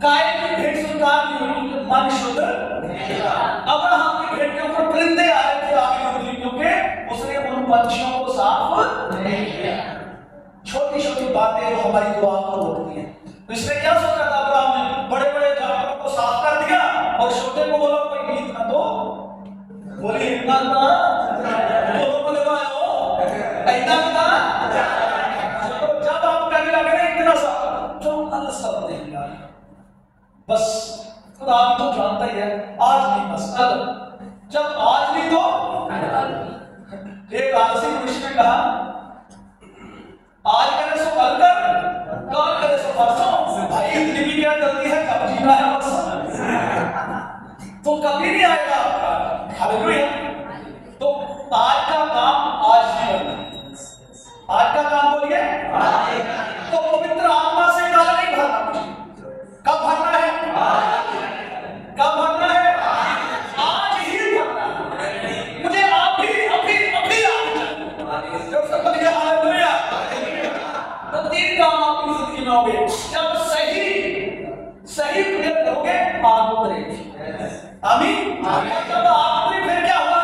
कायन की भेंट स्वीकार नहीं हुई, मन शुद्ध, अब्राहम की भेंट के ऊपर परिंदे आ रहे थे आगे, क्योंकि उसने उन पंछियों को साफ नहीं किया। छोटी-छोटी बातें जो हमारी दुआ को रोकती हैं, तो इसने क्या सोचा था अब्राहम ने, बड़े-बड़े जानवरों को साफ कर दिया और छोटे को बोला कोई गीत ना दो, बोले इतना ना बोलो बोले हो इतना ना, तो जब आप करने लगे ना इतना सा, जो अलग सब नहीं यार, बस खुदा तो जानता ही है, आज नहीं बस कल, जब आज नहीं तो एक आलसी मनुष्य ने कहा आज करे सो कल करे सो परसों, भाई इतनी भी क्या जल्दी है, कब जीना है बस, तो कभी नहीं आएगा आपका, हालेलुया। तो आज का काम आज ही करना है, आज का काम बोलिए, तो पवित्र आत्मा से गाला नहीं भरना, मुझे कब भरना है, कब भरना है, आज ही भरना है, मुझे आप भी अभी जब सब बोलिए हालेलुया। तो 3 काम आपकी जिंदगी में होंगे, जब सही प्रेयर करोगे आग उतरेगी, आमीन। जब आग उतरी फिर क्या हुआ,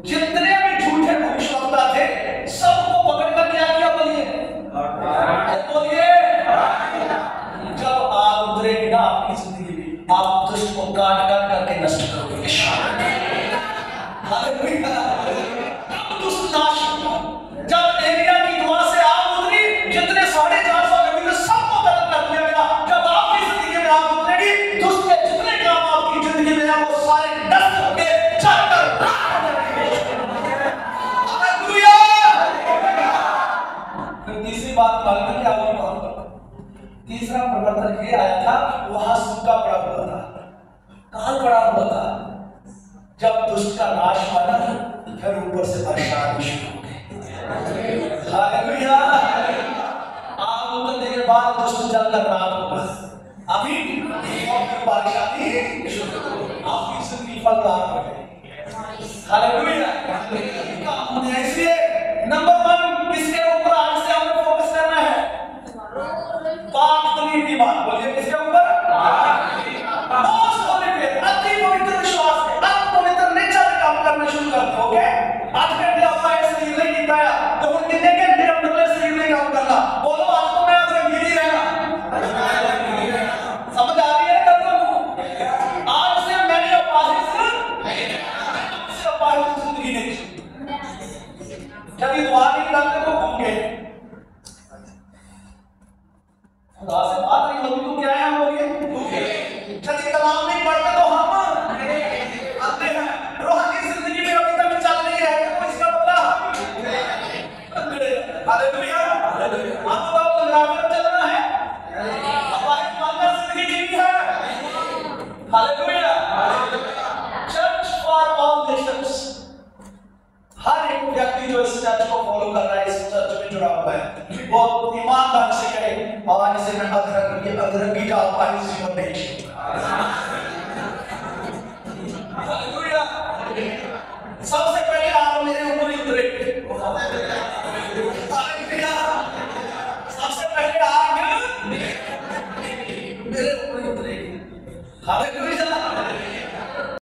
जितने भी झूठे भविष्यवक्ता थे सबको पकड़ कर क्या किया, बोलिए जब आग उतरेगी ना आपकी जिंदगी में, आप दुष्ट को काट काट करके नष्ट करोगे, हालेलुया। अब दुष्ट तीसरा परिवर्तन ये आया था, वहां सूखा पड़ा हुआ था, काल पड़ा हुआ था। जब दुष्ट का नाश हुआ ना, फिर ऊपर से बरसात शुरू हो गई। हालेलुया। आग उतरने के बाद दुष्ट जलकर राख होगा। अभी और फिर बारिश आती है, आपकी जिंदगी फलदार हो गई। हालेलुया। इसलिए नंबर 1 किसके ऊपर आज से हमें फोकस करना है? पाक तरीन ईमान। बोलिए किसके ऊपर? मोस्ट होली फेथ, अति पवित्र विश्वास है। आप पवित्र नेचर में काम करना शुरू कर दो। ओके, आज घंटे आपका ऐसे हीलिंग नहीं पाया तो वो कितने घंटे हम डोले से हीलिंग काम करना। बोलो आज तो मैं आज गिरी रहना। समझ आ रही है कब को? आज से मैंने अपाहिज जिंदगी नहीं। जब ये दुआ नहीं करते तो भूल गए, खुदा से बात नहीं होती तो क्या है हम लोग? जब ये कलाम नहीं पढ़ते तो हम आते हैं। रूहानी जिंदगी में अभी तक चल नहीं है तो इसका मतलब हालेलुया। आपको तो लगाकर चलना है, हमारी मानना जिंदगी जीनी है। Hallelujah. Church for all nations. हर एक व्यक्ति जो इस चर्च को फॉलो कर रहा है, इस चर्च में जुड़ा हुआ है, वो ईमानदार से कहे आज से मैं अधरंगी का अपाहिज जीवन नहीं जीऊंगा। हालेलुया। सबसे पहले आप मेरे ऊपर ही उतरे। हालेलुया। सबसे पहले आग मेरे ऊपर ही उतरे। हालेलुया।